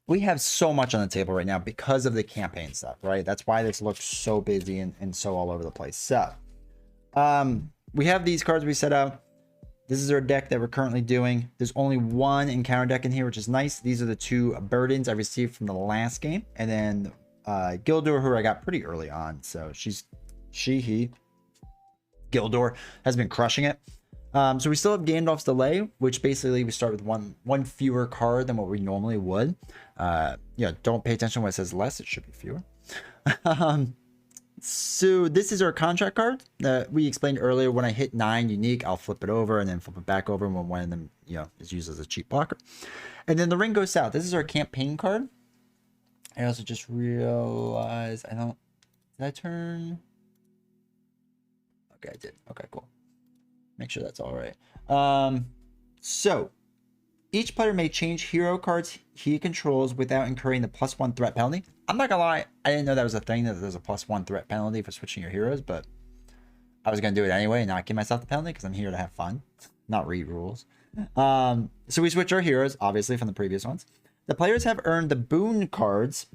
we have so much on the table right now because of the campaign stuff, right? That's why this looks so busy and so all over the place. So, we have these cards we set out. This is our deck that we're currently doing. There's only one encounter deck in here, which is nice. These are the two burdens I received from the last game. And then Gildor, who I got pretty early on. So Gildor has been crushing it. So we still have Gandalf's Delay, which basically we start with one fewer card than what we normally would. Yeah, don't pay attention when it says less. It should be fewer. So this is our contract card that we explained earlier. When I hit 9 unique, I'll flip it over and then flip it back over when one of them, is used as a cheap blocker. And then the ring goes south. This is our campaign card. I also just realized did I turn? Okay, I did. Okay, cool. Make sure that's all right. So each player may change hero cards he controls without incurring the +1 threat penalty. I'm not gonna lie, I didn't know that was a thing, that there's a +1 threat penalty for switching your heroes, but I was gonna do it anyway and not give myself the penalty because I'm here to have fun, not read rules. So we switch our heroes, obviously, from the previous ones. The players have earned the boon cards.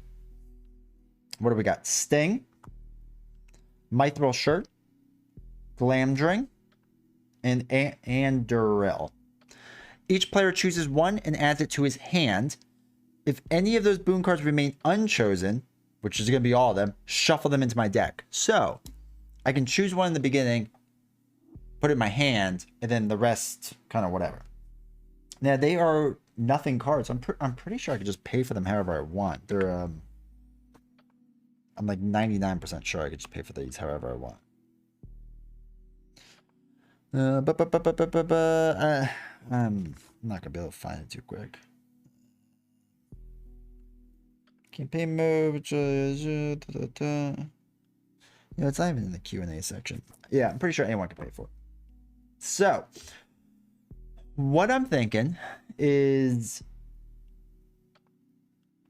What do we got? Sting, Mithril Shirt, Glamdring, and Anduril. Each player chooses one and adds it to his hand. If any of those boon cards remain unchosen, which is going to be all of them, shuffle them into my deck. So I can choose one in the beginning, put it in my hand, and then the rest kind of whatever. Now they are nothing cards. I'm pretty sure I could just pay for them however I want. They're I'm like 99% sure I could just pay for these however I want. I'm not gonna be able to find it too quick. Campaign mode. Yeah, it's not even in the Q&A section. Yeah, I'm pretty sure anyone can pay for it. So, what I'm thinking is,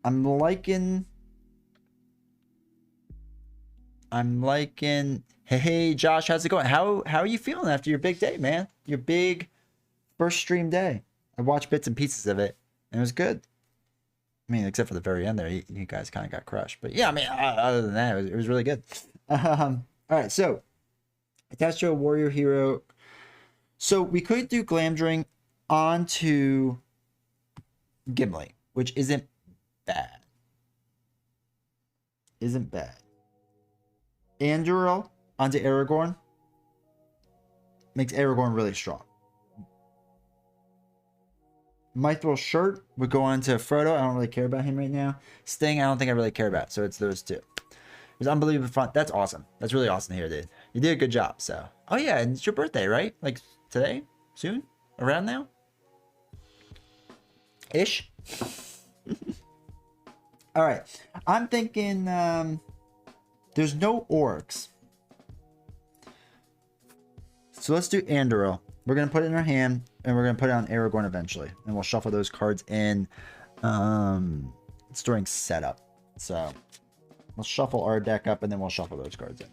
I'm liking. Hey, Josh, how's it going? How are you feeling after your big day, man? Your big first stream day. I watched bits and pieces of it, and it was good. I mean, except for the very end there, you guys kind of got crushed. But yeah, I mean, other than that, it was really good. All right, so attached to a warrior hero. So we could do Glamdring onto Gimli, which isn't bad. Anduril onto Aragorn makes Aragorn really strong. Mithril Shirt would go on to Frodo. I don't really care about him right now. Sting, I don't think I really care about. So it's those two. It's unbelievable fun. That's awesome. That's really awesome to hear, dude. You did a good job. So, oh yeah, and it's your birthday, right? Like today, soon, around now, ish. All right, I'm thinking. There's no orcs, so let's do Anduril. We're gonna put it in our hand, and we're gonna put it on Aragorn eventually, and we'll shuffle those cards in. It's during setup, so we'll shuffle our deck up, and then we'll shuffle those cards in.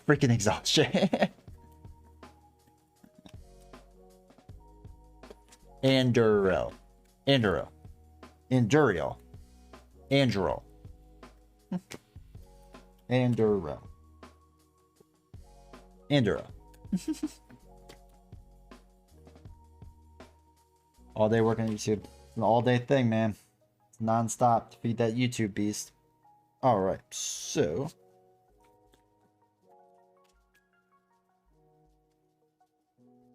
Freaking exhaustion. Anduril. Anduril. All day working on YouTube. It's an all-day thing, man. It's non-stop to feed that YouTube beast. All right, so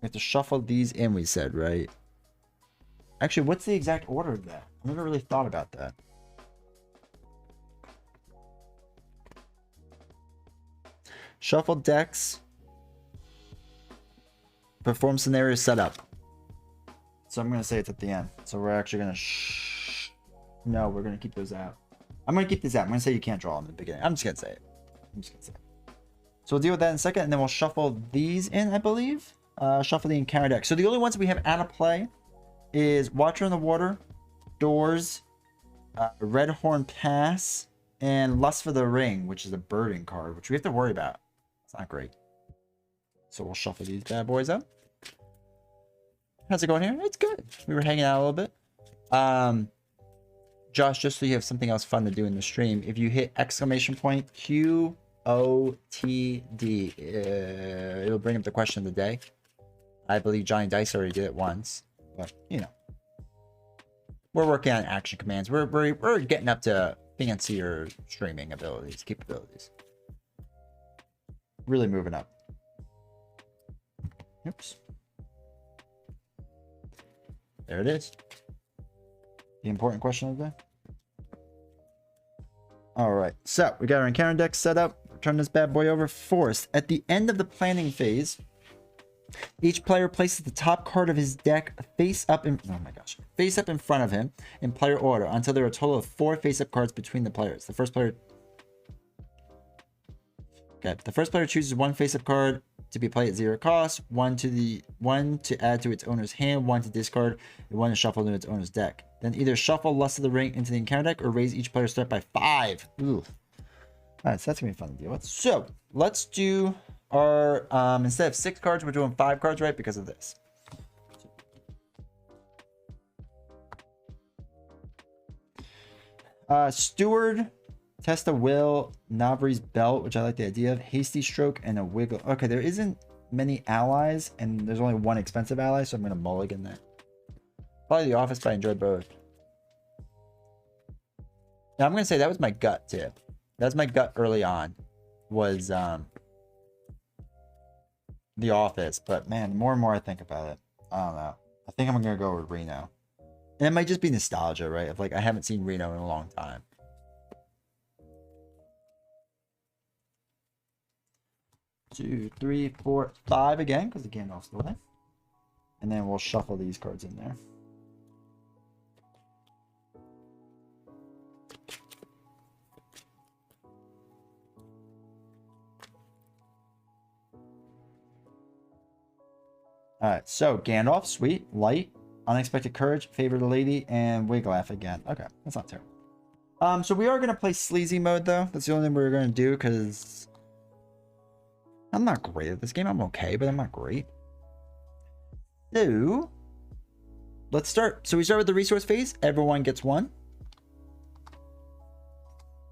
we have to shuffle these in, we said, right? Actually, what's the exact order of that? I never really thought about that. Shuffle decks. Perform scenario setup. So I'm going to say it's at the end. So we're actually going to no, we're going to keep those out. I'm going to keep these out. I'm going to say you can't draw them in the beginning. I'm just going to say it. So we'll deal with that in a second, and then we'll shuffle these in, I believe. Shuffle the encounter deck. So the only ones we have out of play is Watcher in the Water, Doors, Redhorn Pass, and Lust for the Ring, which is a burden card, which we have to worry about. It's not great. So we'll shuffle these bad boys up. How's it going here? It's good. We were hanging out a little bit. Josh, just so you have something else fun to do in the stream, if you hit exclamation point QOTD, it'll bring up the question of the day. I believe Johnny Dice already did it once, but you know, we're working on action commands. We're getting up to fancier streaming capabilities. Really moving up. Oops. There it is. The important question of the day. All right, so we got our encounter deck set up. Turn this bad boy over. Forced. At the end of the planning phase, each player places the top card of his deck face up in front of him in player order until there are a total of 4 face-up cards between the players. The first player chooses 1 face-up card to be played at 0 cost, 1 to add to its owner's hand, 1 to discard, and 1 to shuffle into its owner's deck. Then either shuffle Lust of the Ring into the encounter deck or raise each player's start by 5. Ooh. Alright, so that's gonna be fun to deal with. So let's do our instead of 6 cards, we're doing 5 cards, right? Because of this. Steward, Test of Will, Navri's Belt, which I like the idea of, Hasty Stroke, and a Wiggle. Okay, there isn't many allies, and there's only 1 expensive ally, so I'm gonna mulligan that. Probably the Office, but I enjoy both. Now I'm gonna say that was my gut too. That was my gut early on. Was the Office, but man, more and more I think about it, I don't know. I think I'm gonna go with Reno, and it might just be nostalgia, right? Of like I haven't seen Reno in a long time. Two, three, four, 5 again, because the Gandalf's still there. And then we'll shuffle these cards in there. Alright, so Gandalf, sweet, light, unexpected courage, favor the lady, and Wiglaf again. Okay, that's not terrible. So we are gonna play Sleazy mode though. That's the only thing we're gonna do because I'm not great at this game. I'm okay, but I'm not great. So let's start. So we start with the resource phase. Everyone gets 1.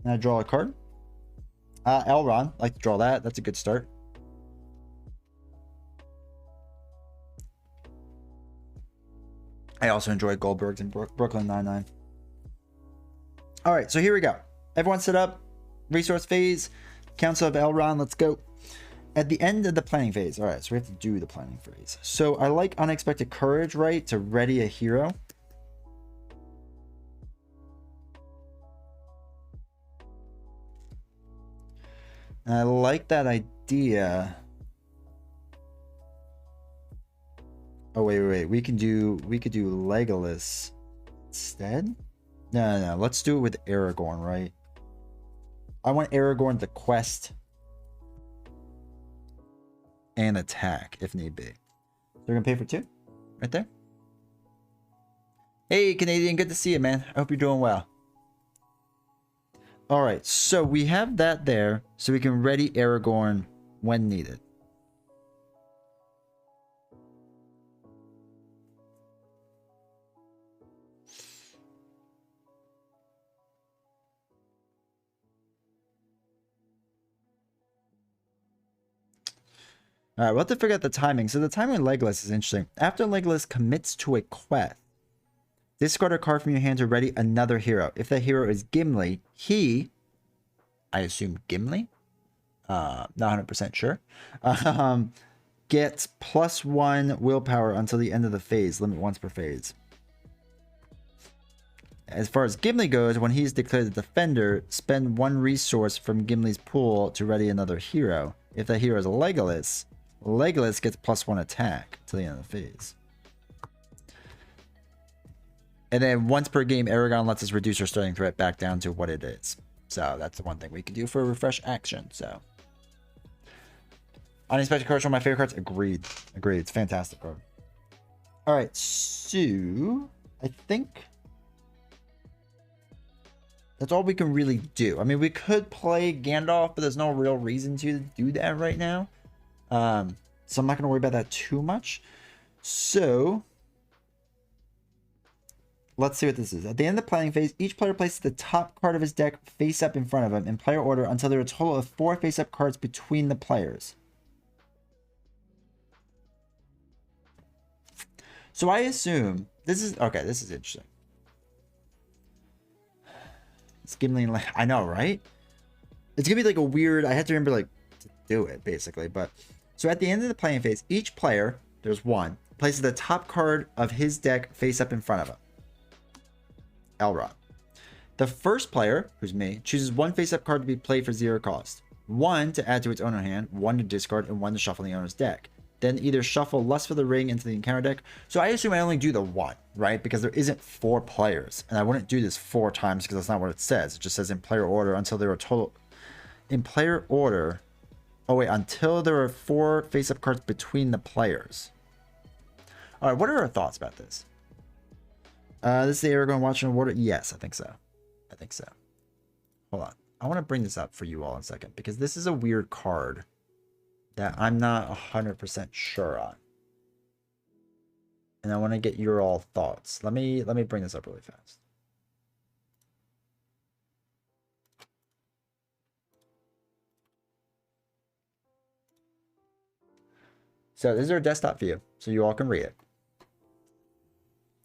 And I draw a card. Elrond, like to draw that. That's a good start. I also enjoy Goldberg's and Brooklyn Nine-Nine. All right, so here we go. Everyone set up. Resource phase. Council of Elrond, let's go. At the end of the planning phase. All right, so we have to do the planning phase. So I like unexpected courage, right? To ready a hero. And I like that idea. Oh, wait. We could do Legolas instead? No. Let's do it with Aragorn, right? I want Aragorn to quest and attack if need be. So we're gonna pay for 2 right there. Hey Canadian, good to see you, man. I hope you're doing well. All right, so we have that there so we can ready Aragorn when needed. All right, we'll have to figure out the timing. So the timing of Legolas is interesting. After Legolas commits to a quest, discard a card from your hand to ready another hero. If that hero is Gimli, I assume Gimli, not 100% sure, gets +1 willpower until the end of the phase, limit once per phase. As far as Gimli goes, when he's declared the defender, spend 1 resource from Gimli's pool to ready another hero. If that hero is Legolas, Legolas gets +1 attack till the end of the phase. And then once per game, Aragorn lets us reduce our starting threat back down to what it is. So that's the one thing we can do for a refresh action. So unexpected cards are one of my favorite cards. Agreed. It's a fantastic card. All right, so I think that's all we can really do. I mean, we could play Gandalf, but there's no real reason to do that right now. So I'm not going to worry about that too much. So let's see what this is. At the end of the planning phase, each player places the top card of his deck face up in front of him in player order until there are a total of 4 face-up cards between the players. So I assume this is okay. This is interesting. It's giving like I know, right? It's gonna be like a weird. I have to remember like to do it basically. But so at the end of the playing phase, each player, there's one, places the top card of his deck face up in front of him. Elrond. The first player, who's me, chooses one face-up card to be played for 0 cost. 1 to add to its owner hand, 1 to discard, and 1 to shuffle the owner's deck. Then either shuffle Lust for the Ring into the encounter deck. So I assume I only do the 1, right? Because there isn't 4 players. And I wouldn't do this 4 times because that's not what it says. It just says in player order until there are total... In player order... Oh wait, until there are 4 face-up cards between the players. Alright, what are our thoughts about this? This is the Aragorn watching water. Yes, I think so. I think so. Hold on. I want to bring this up for you all in a second because this is a weird card that I'm not 100% sure on. And I want to get your all thoughts. Let me bring this up really fast. So this is our desktop view, so you all can read it.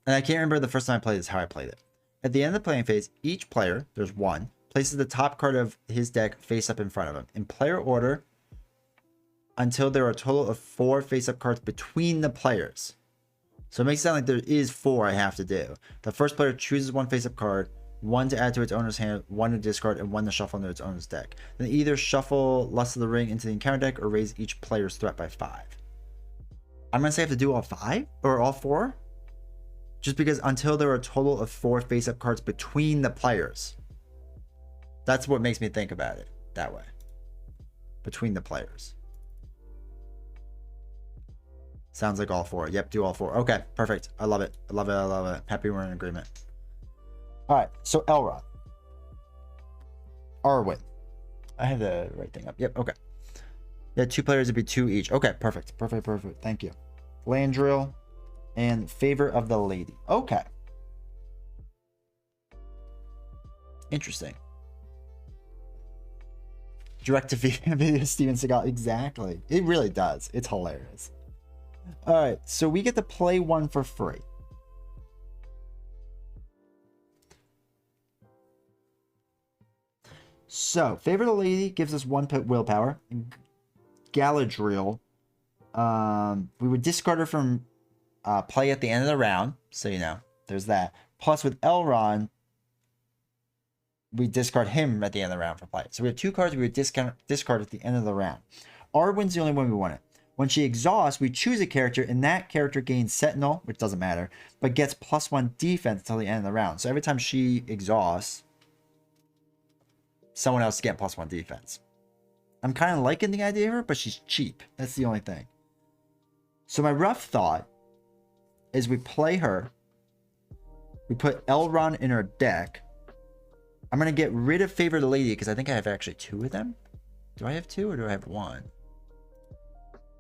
And I can't remember the first time I played this, how I played it. At the end of the playing phase, each player, there's one, places the top card of his deck face up in front of him. In player order, until there are a total of 4 face-up cards between the players. So it makes it sound like there is 4 I have to do. The first player chooses 1 face-up card, 1 to add to its owner's hand, 1 to discard, and 1 to shuffle into its owner's deck. Then either shuffle Lust of the Ring into the encounter deck or raise each player's threat by 5. I'm going to say I have to do all 5? Or all 4? Just because until there are a total of 4 face-up cards between the players. That's what makes me think about it that way. Between the players. Sounds like all 4. Yep, do all 4. Okay, perfect. I love it. I love it. I love it. Happy we're in agreement. All right, so Elrond. Arwen. I have the right thing up. Yep, okay. Yeah, 2 players would be 2 each. Okay, perfect. Perfect, perfect. Thank you. Landrill and Favor of the Lady. Okay. Interesting. Direct to video Steven Seagal. Exactly. It really does. It's hilarious. All right, so we get to play 1 for free. So, Favor of the Lady gives us 1 pit willpower. Galadriel, we would discard her from play at the end of the round, so you know, there's that. Plus, with Elrond, we discard him at the end of the round for play. So we have 2 cards we would discard at the end of the round. Arwen's the only one we want it. When she exhausts, we choose a character, and that character gains Sentinel, which doesn't matter, but gets +1 defense until the end of the round. So every time she exhausts, someone else gets +1 defense. I'm kind of liking the idea of her, but she's cheap. That's the only thing. So my rough thought is we play her. We put Elrond in her deck. I'm going to get rid of Favor of the Lady because I think I have actually 2 of them. Do I have 2 or do I have 1?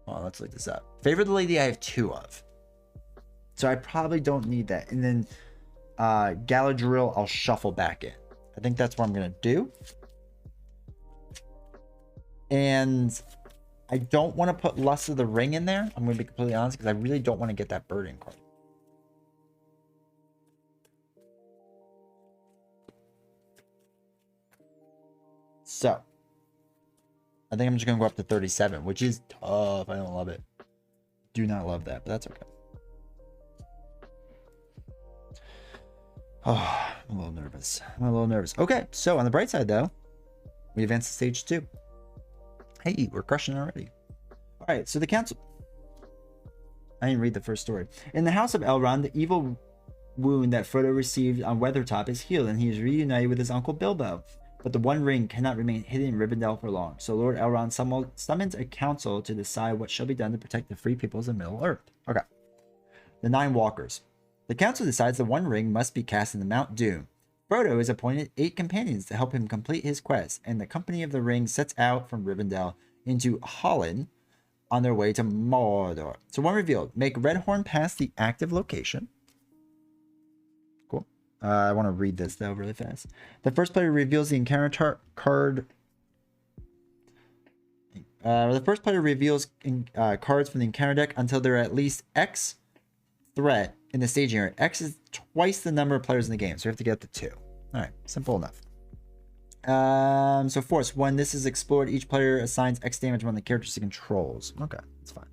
Well, let's look this up. Favor of the Lady I have 2 of. So I probably don't need that. And then Galadriel I'll shuffle back in. I think that's what I'm going to do. And I don't want to put Lust of the Ring in there. I'm going to be completely honest because I really don't want to get that burden card. So, I think I'm just going to go up to 37, which is tough. I don't love it. Do not love that, but that's okay. Oh, I'm a little nervous. Okay, so on the bright side, though, we advance to stage 2. Hey, we're crushing already. All right, so the council... I didn't read the first story. In the House of Elrond, the evil wound that Frodo received on Weathertop is healed, and he is reunited with his uncle Bilbo. But the One Ring cannot remain hidden in Rivendell for long, so Lord Elrond summons a council to decide what shall be done to protect the free peoples of Middle-earth. Okay. The 9 Walkers. The council decides the One Ring must be cast into Mount Doom. Frodo is appointed 8 companions to help him complete his quest, and the Company of the Ring sets out from Rivendell into Hollin on their way to Mordor. So one revealed, make Redhorn past the active location. Cool. I want to read this though really fast. The first player reveals the encounter card. The first player reveals cards from the encounter deck until there are at least X threat in the staging area. X is twice the number of players in the game, so we have to get up to 2. All right, simple enough. So force, when this is explored, each player assigns X damage on the characters he controls. Okay, that's fine.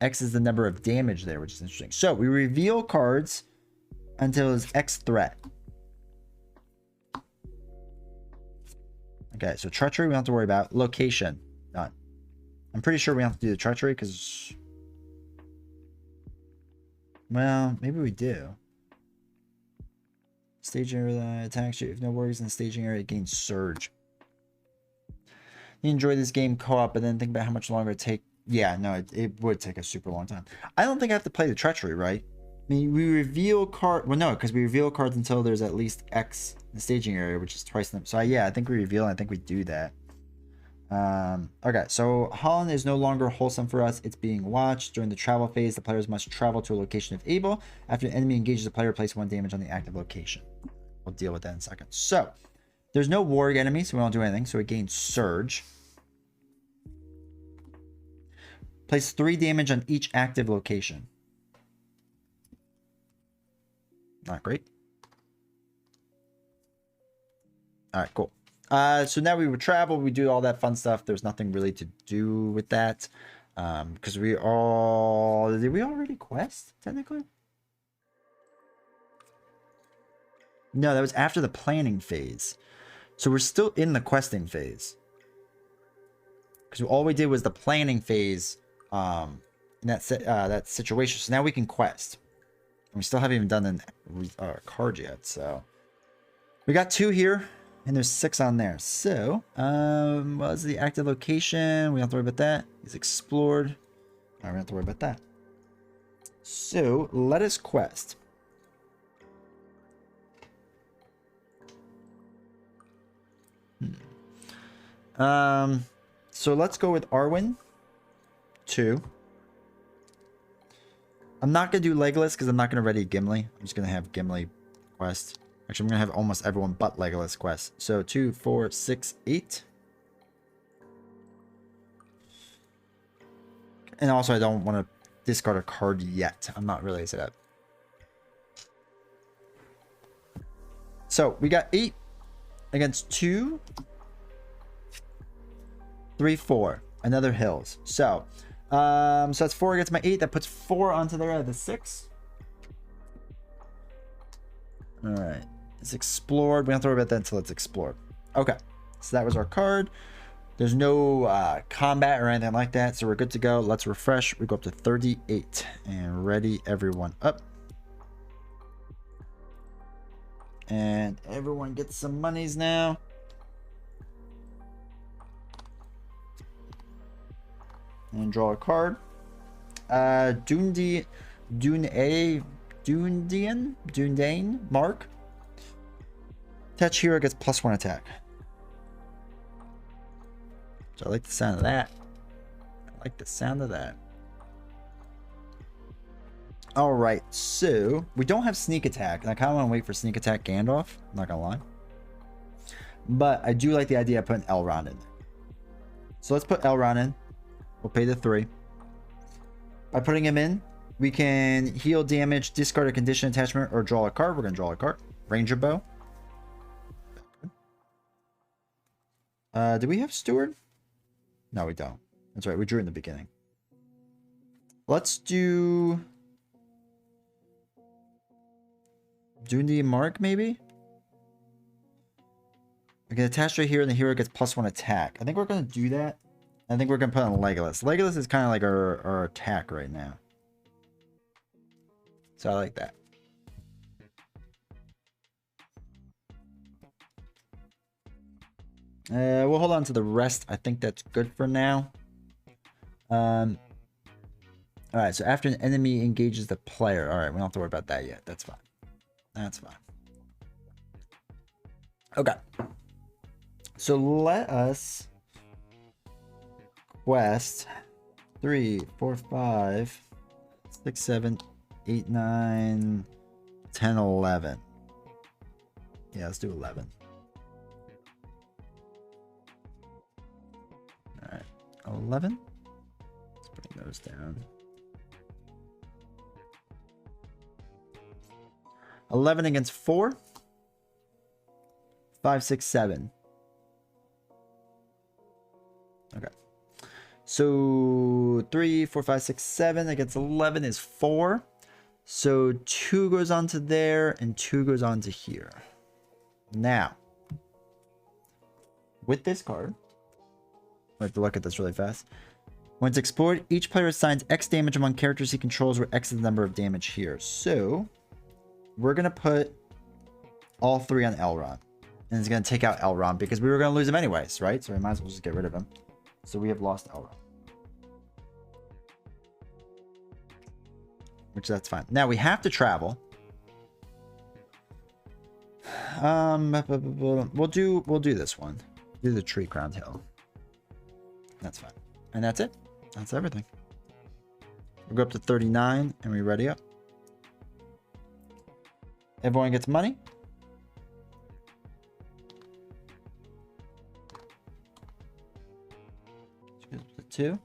X is the number of damage there, which is interesting. So we reveal cards until it's X threat. Okay, so treachery we don't have to worry about. Location, done. I'm pretty sure we don't have to do the treachery because, well, maybe we do. Staging area attacks you. If no warriors in the staging area, gains surge. You enjoy this game co-op, but then think about how much longer it take. Yeah, no, it would take a super long time. I don't think I have to play the treachery, right? I mean, we reveal card. Well, no, because we reveal cards until there's at least X in the staging area, which is twice them. So yeah, I think we reveal. And I think we do that. Okay, so Holland is no longer wholesome for us. It's being watched. During the travel phase, the players must travel to a location if able. After an enemy engages the player, place 1 damage on the active location. We'll deal with that in a second. So there's no warg enemy, so we don't do anything. So it gains surge. Place 3 damage on each active location. Not great. All right, cool. So now we would travel, we do all that fun stuff. There's nothing really to do with that. Because did we already quest, technically? No, that was after the planning phase. So we're still in the questing phase. Because all we did was the planning phase in that situation. So now we can quest. And we still haven't even done a card yet. So we got 2 here. And there's 6 on there. So, what is the active location? We don't have to worry about that. It's explored. All right, we don't have to worry about that. So, let us quest. So let's go with Arwen 2. I'm not going to do Legolas because I'm not going to ready Gimli. I'm just going to have Gimli quest. Actually, I'm going to have almost everyone but Legolas quest. So 2, 4, 6, 8. And also, I don't want to discard a card yet. I'm not really set up. So we got 8 against 2, 3, 4. Another Hills. So, so that's 4 against my 8. That puts 4 onto there out of the 6. All right. It's explored. We don't have to worry about that until it's explored. Okay. So that was our card. There's no combat or anything like that. So we're good to go. Let's refresh. We go up to 38 and ready everyone up. And everyone gets some monies now. And draw a card. Dundane Mark. Attach hero gets +1 attack. So I like the sound of that. I like the sound of that. All right, so we don't have sneak attack, and I kind of want to wait for sneak attack Gandalf. I'm not gonna lie, but I do like the idea of putting Elrond in. So let's put Elrond in. We'll pay the 3. By putting him in, we can heal damage, discard a condition attachment, or draw a card. We're gonna draw a card. Ranger bow. Do we have Steward? No, we don't. That's right. We drew in the beginning. Let's do Dundi Mark, maybe? I can attach right here, and the hero gets +1 attack. I think we're going to do that. I think we're going to put on Legolas. Legolas is kind of like our attack right now. So I like that. We'll hold on to the rest. I think that's good for now. All right, so after an enemy engages the player. All right, we don't have to worry about that yet. That's fine. That's fine. Okay. So let us quest 3, 4, 5, 6, 7, 8, 9, 10, 11. Yeah, let's do 11. All right, 11. Let's bring those down. 11 against 4. 5, 6, 7. Okay. So 3, 4, 5, 6, 7 against 11 is 4. So 2 goes on to there and 2 goes on to here. Now, with this card, I have to look at this really fast. When it's explored, each player assigns X damage among characters he controls, where X is the number of damage here. So we're going to put all 3 on Elrond. And it's going to take out Elrond because we were going to lose him anyways, right? So we might as well just get rid of him. So we have lost Elrond. Which that's fine. Now we have to travel. We'll do this one. Do the Tree Crowned Hill. That's fine. And that's it. That's everything. We'll go up to 39 and we ready up. Everyone gets money. Two.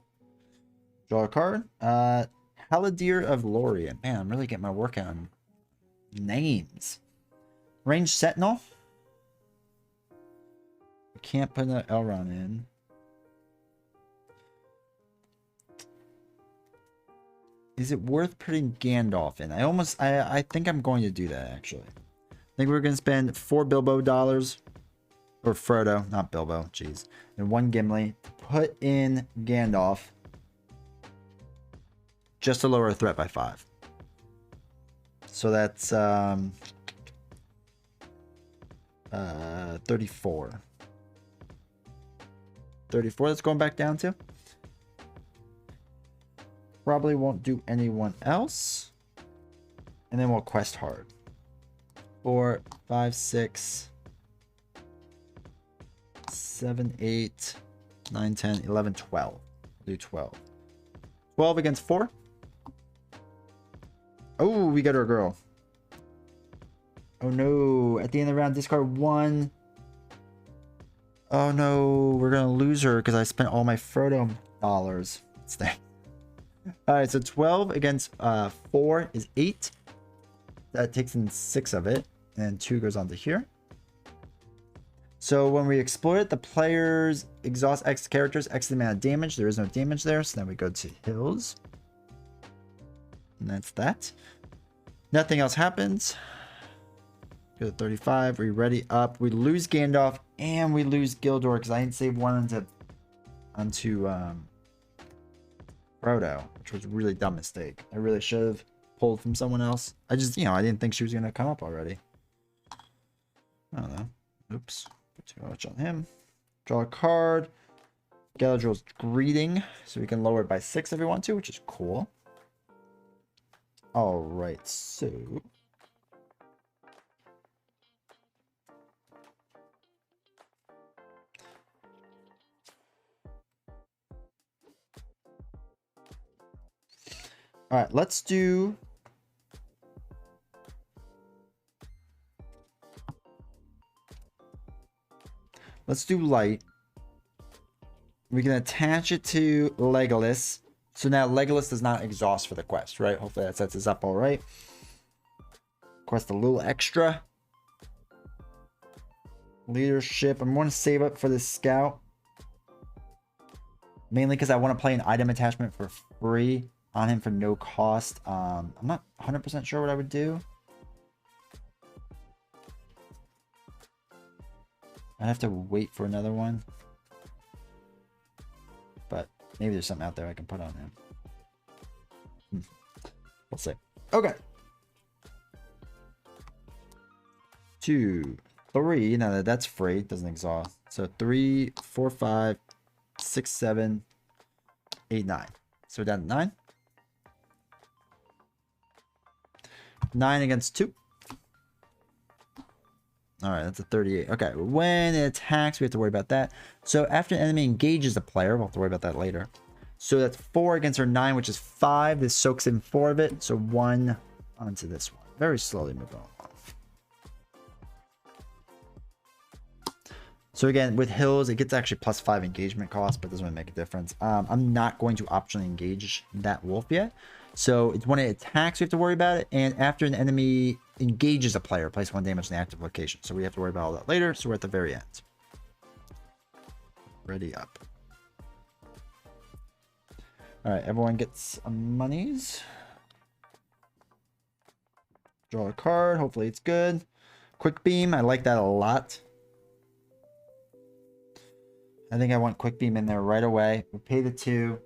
Draw a card. Haldir of Lorien. Man, I'm really getting my work on names. Ranged Sentinel. We can't put an Elrond in. Is it worth putting Gandalf in? I think I'm going to do that, actually. I think we're going to spend 4 Bilbo dollars. Or Frodo, not Bilbo, jeez. And 1 Gimli to put in Gandalf. Just to lower a threat by 5. So that's 34. 34 that's going back down to. Probably won't do anyone else. And then we'll quest hard. 4, 5, 6, 7, 8, 9, 10, 11, 12. We'll do 12. 12 against 4. Oh, we got our girl. Oh no. At the end of the round, discard 1. Oh no. We're going to lose her because I spent all my Frodo dollars. It's there. Alright, so 12 against 4 is 8. That takes in 6 of it. And 2 goes on to here. So when we explore it, the players exhaust X characters, X the amount of damage. There is no damage there, so then we go to Hills. And that's that. Nothing else happens. Go to 35. We ready up. We lose Gandalf and we lose Gildor because I didn't save one onto Frodo, which was a really dumb mistake. I really should have pulled from someone else. I just, I didn't think she was going to come up already. I don't know. Oops. Put too much on him. Draw a card. Galadriel's Greeting. So we can lower it by 6 if we want to, which is cool. Alright, so... Alright, let's do... Let's do light. We can attach it to Legolas. So now Legolas does not exhaust for the quest, right? Hopefully that sets us up all right. Quest a little extra. Leadership. I'm going to save up for this scout. Mainly because I want to play an item attachment for free on him for no cost. I'm not 100% sure what I would do. I'd have to wait for another one. But maybe there's something out there I can put on him. We'll see. Okay. 2, 3. Now that's free. It doesn't exhaust. So 3, 4, 5, 6, 7, 8, 9. So we're down to 9. 9 against 2. Alright, that's a 38. Okay, when it attacks, we have to worry about that. So after an enemy engages a player, we'll have to worry about that later. So that's 4 against our 9, which is 5. This soaks in 4 of it. So 1 onto this one. very slowly moving along. So again, with Hills, it gets actually +5 engagement cost, but it doesn't really make a difference. I'm not going to optionally engage that wolf yet. So it's when it attacks, we have to worry about it. And after an enemy engages a player, place 1 damage in the active location. So we have to worry about all that later. So we're at the very end. Ready up. All right, everyone gets monies. Draw a card. Hopefully it's good. Quick Beam. I like that a lot. I think I want Quick Beam in there right away. We pay the 2.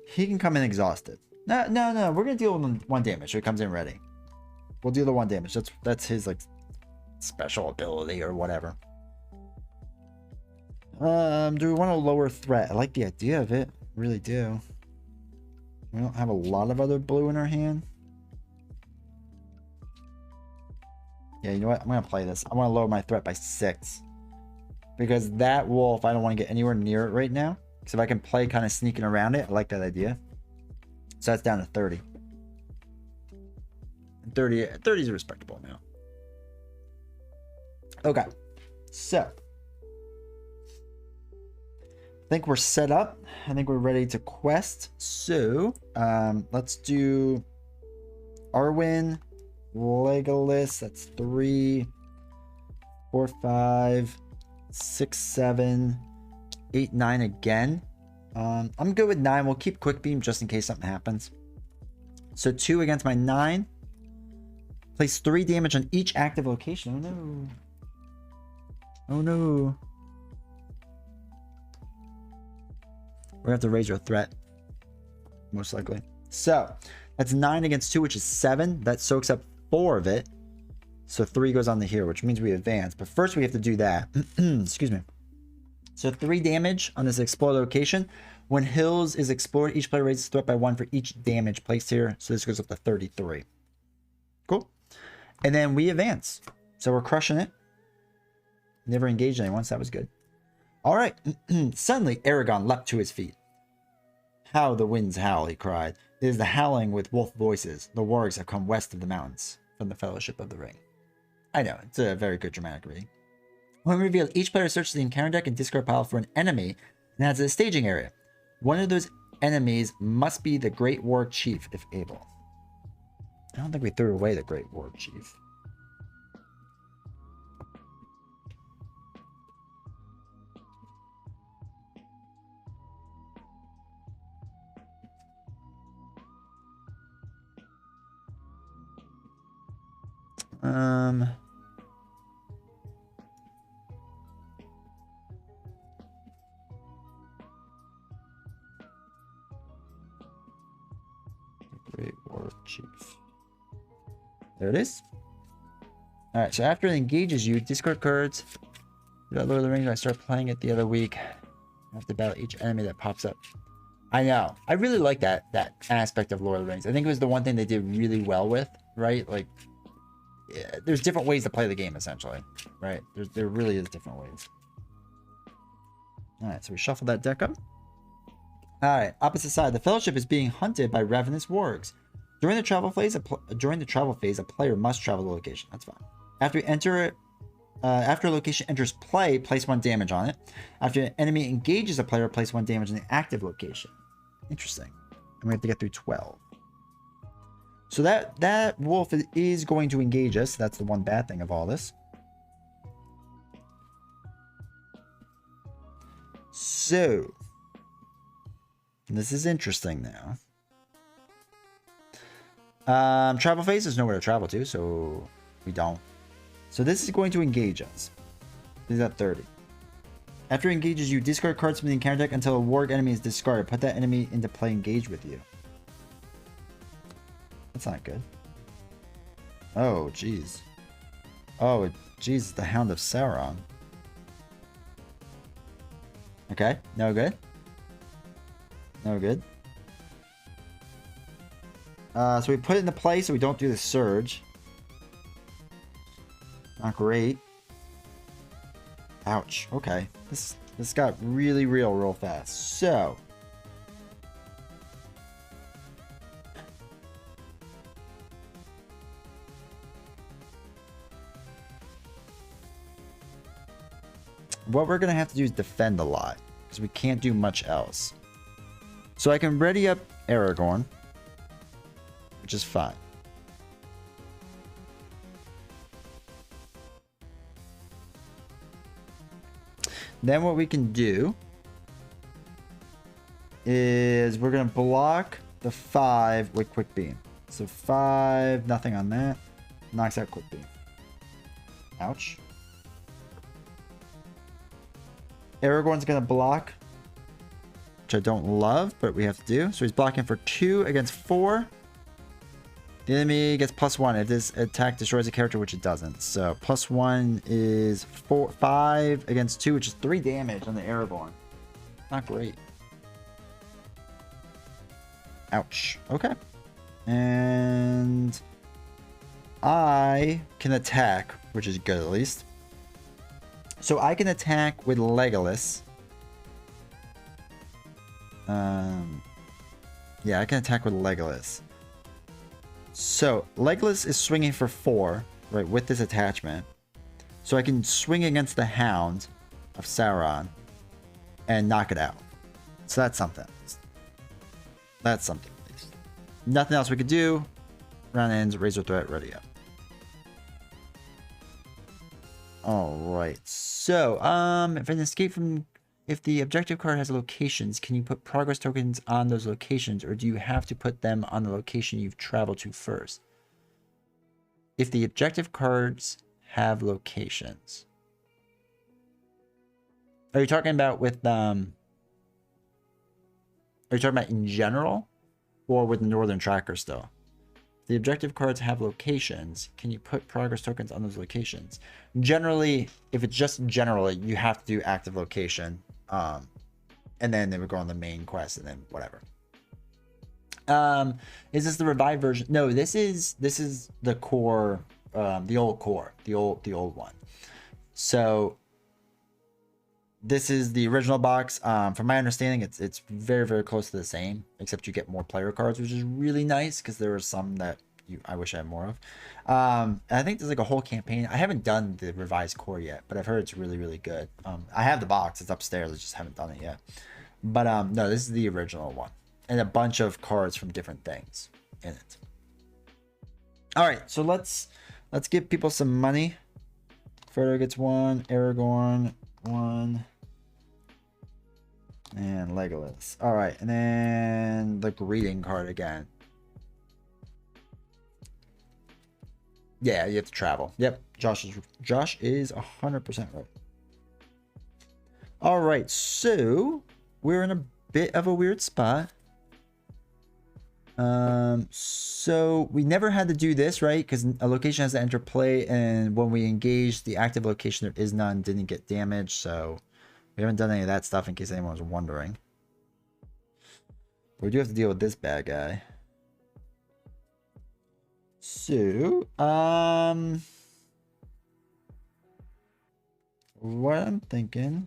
He can come in exhausted. No. We're gonna deal with 1 damage. So he comes in ready. We'll deal the 1 damage. That's his like special ability or whatever. Do we want a lower threat? I like the idea of it. Really do. We don't have a lot of other blue in our hand. Yeah, you know what? I'm going to play this. I want to lower my threat by 6. Because that wolf, I don't want to get anywhere near it right now. Because if I can play kind of sneaking around it, I like that idea. So that's down to 30. 30 is a respectable amount. Okay. So. I think we're set up. I think we're ready to quest. So, let's do Arwen, Legolas. That's 3, 4, 5, 6, 7, 8, 9 again. I'm good with 9. We'll keep Quick Beam just in case something happens. So 2 against my 9. Place 3 damage on each active location. Oh no. Oh no. We're going to have to raise our threat. Most likely. So, that's 9 against 2, which is 7. That soaks up 4 of it. So 3 goes on the here, which means we advance. But first we have to do that. Excuse me. So 3 damage on this explore location. When Hills is explored, each player raises threat by 1 for each damage placed here. So this goes up to 33. Cool. And then we advance. So we're crushing it. Never engaged anyone, so that was good. All right. Suddenly, Aragon leapt to his feet. How the winds howl, he cried. It is the howling with wolf voices. The wargs have come west of the mountains from the Fellowship of the Ring. I know, it's a very good dramatic reading. When revealed, each player searches the encounter deck and discard pile for an enemy and adds a staging area. One of those enemies must be the Great War Chief, if able. I don't think we threw away the Great War Chief. Great War Chief. There it is. All right, so after it engages you, discard cards. Lord of the Rings, I start playing it the other week. I have to battle each enemy that pops up. I know. I really like that aspect of Lord of the Rings. I think it was the one thing they did really well with, right? Like, yeah, there's different ways to play the game, essentially, right? There really is different ways. All right, so we shuffle that deck up. All right, opposite side. The Fellowship is being hunted by ravenous wargs. During the travel phase, a player must travel the location. That's fine. After a location enters play, place 1 damage on it. After an enemy engages a player, place 1 damage in the active location. Interesting. And we have to get through 12. So that wolf is going to engage us. That's the one bad thing of all this. So, this is interesting now. Travel phase, there's nowhere to travel to, so we don't. So this is going to engage us. This is at 30. After it engages you, discard cards from the encounter deck until a warg enemy is discarded. Put that enemy into play engaged with you. That's not good. Oh, jeez. Oh, jeez, the Hound of Sauron. Okay, no good. No good. So we put it into play so we don't do the surge. Not great. Ouch. Okay. This got really real fast. So what we're going to have to do is defend a lot, because we can't do much else. So I can ready up Aragorn, which is fine. Then what we can do is we're going to block the 5 with Quick Beam. So 5, nothing on that. Knocks out Quick Beam. Ouch. Aragorn's going to block, which I don't love, but we have to do. So he's blocking for 2 against 4. The enemy gets +1 if this attack destroys a character, which it doesn't. So +1 is 5 against 2, which is 3 damage on the Aragorn. Not great. Ouch. Okay. And I can attack, which is good at least. So I can attack with Legolas. Yeah, I can attack with Legolas. So Legolas is swinging for 4, right, with this attachment. So I can swing against the Hound of Sauron and knock it out. So that's something. That's something at least. Nothing else we could do. Round ends, Razor Threat, ready up. Alright, so if the objective card has locations, can you put progress tokens on those locations, or do you have to put them on the location you've traveled to first? If the objective cards have locations. Are you talking about with are you talking about in general or with the Northern Tracker still? If the objective cards have locations, can you put progress tokens on those locations? Generally, if it's just generally, you have to do active location. And then they would go on the main quest and then whatever. Is this the revived version? No, this is the core, the old core, the old one. So this is the original box. From my understanding, it's very, very close to the same, except you get more player cards, which is really nice because there are some that I wish I had more of. And I think there's like a whole campaign. I haven't done the revised core yet, but I've heard it's really, really good. I have the box. It's upstairs. I just haven't done it yet. But no, this is the original one. And a bunch of cards from different things in it. All right, so let's give people some money. Frodo gets 1, Aragorn 1, and Legolas. All right, and then the greeting card again. Yeah, you have to travel. Yep, Josh is 100% right. All right, so we're in a bit of a weird spot. So we never had to do this, right? Because a location has to enter play, and when we engage the active location, there is none, didn't get damaged. So we haven't done any of that stuff in case anyone was wondering. But we do have to deal with this bad guy. So, what I'm thinking,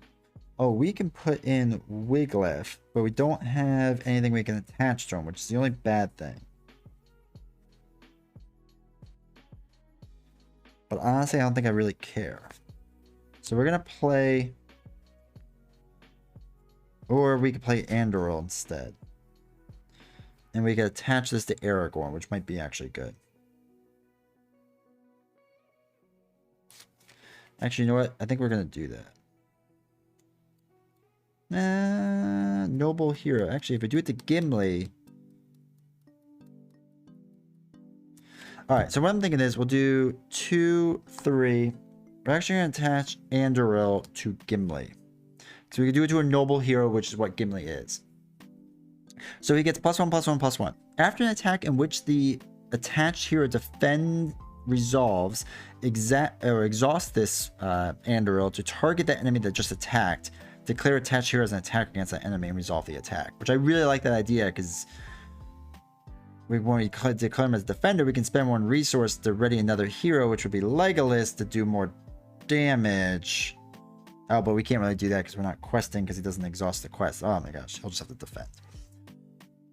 oh, we can put in Wiglaf, but we don't have anything we can attach to him, which is the only bad thing. But honestly, I don't think I really care. So we're gonna play, or we could play Andoril instead. And we can attach this to Aragorn, which might be actually good. Actually, you know what? I think we're going to do that. Noble Hero. Actually, if we do it to Gimli. Alright, so what I'm thinking is we'll do 2, 3. We're actually going to attach Andoril to Gimli. So we can do it to a Noble Hero, which is what Gimli is. So he gets +1, +1, +1. After an attack in which the attached hero resolves, exhaust this Andoril to target that enemy that just attacked, declare attached hero as an attack against that enemy, and resolve the attack. Which I really like that idea, because when we declare him as defender, we can spend 1 resource to ready another hero, which would be Legolas, to do more damage. Oh, but we can't really do that because we're not questing, because he doesn't exhaust the quest. Oh my gosh, he'll just have to defend.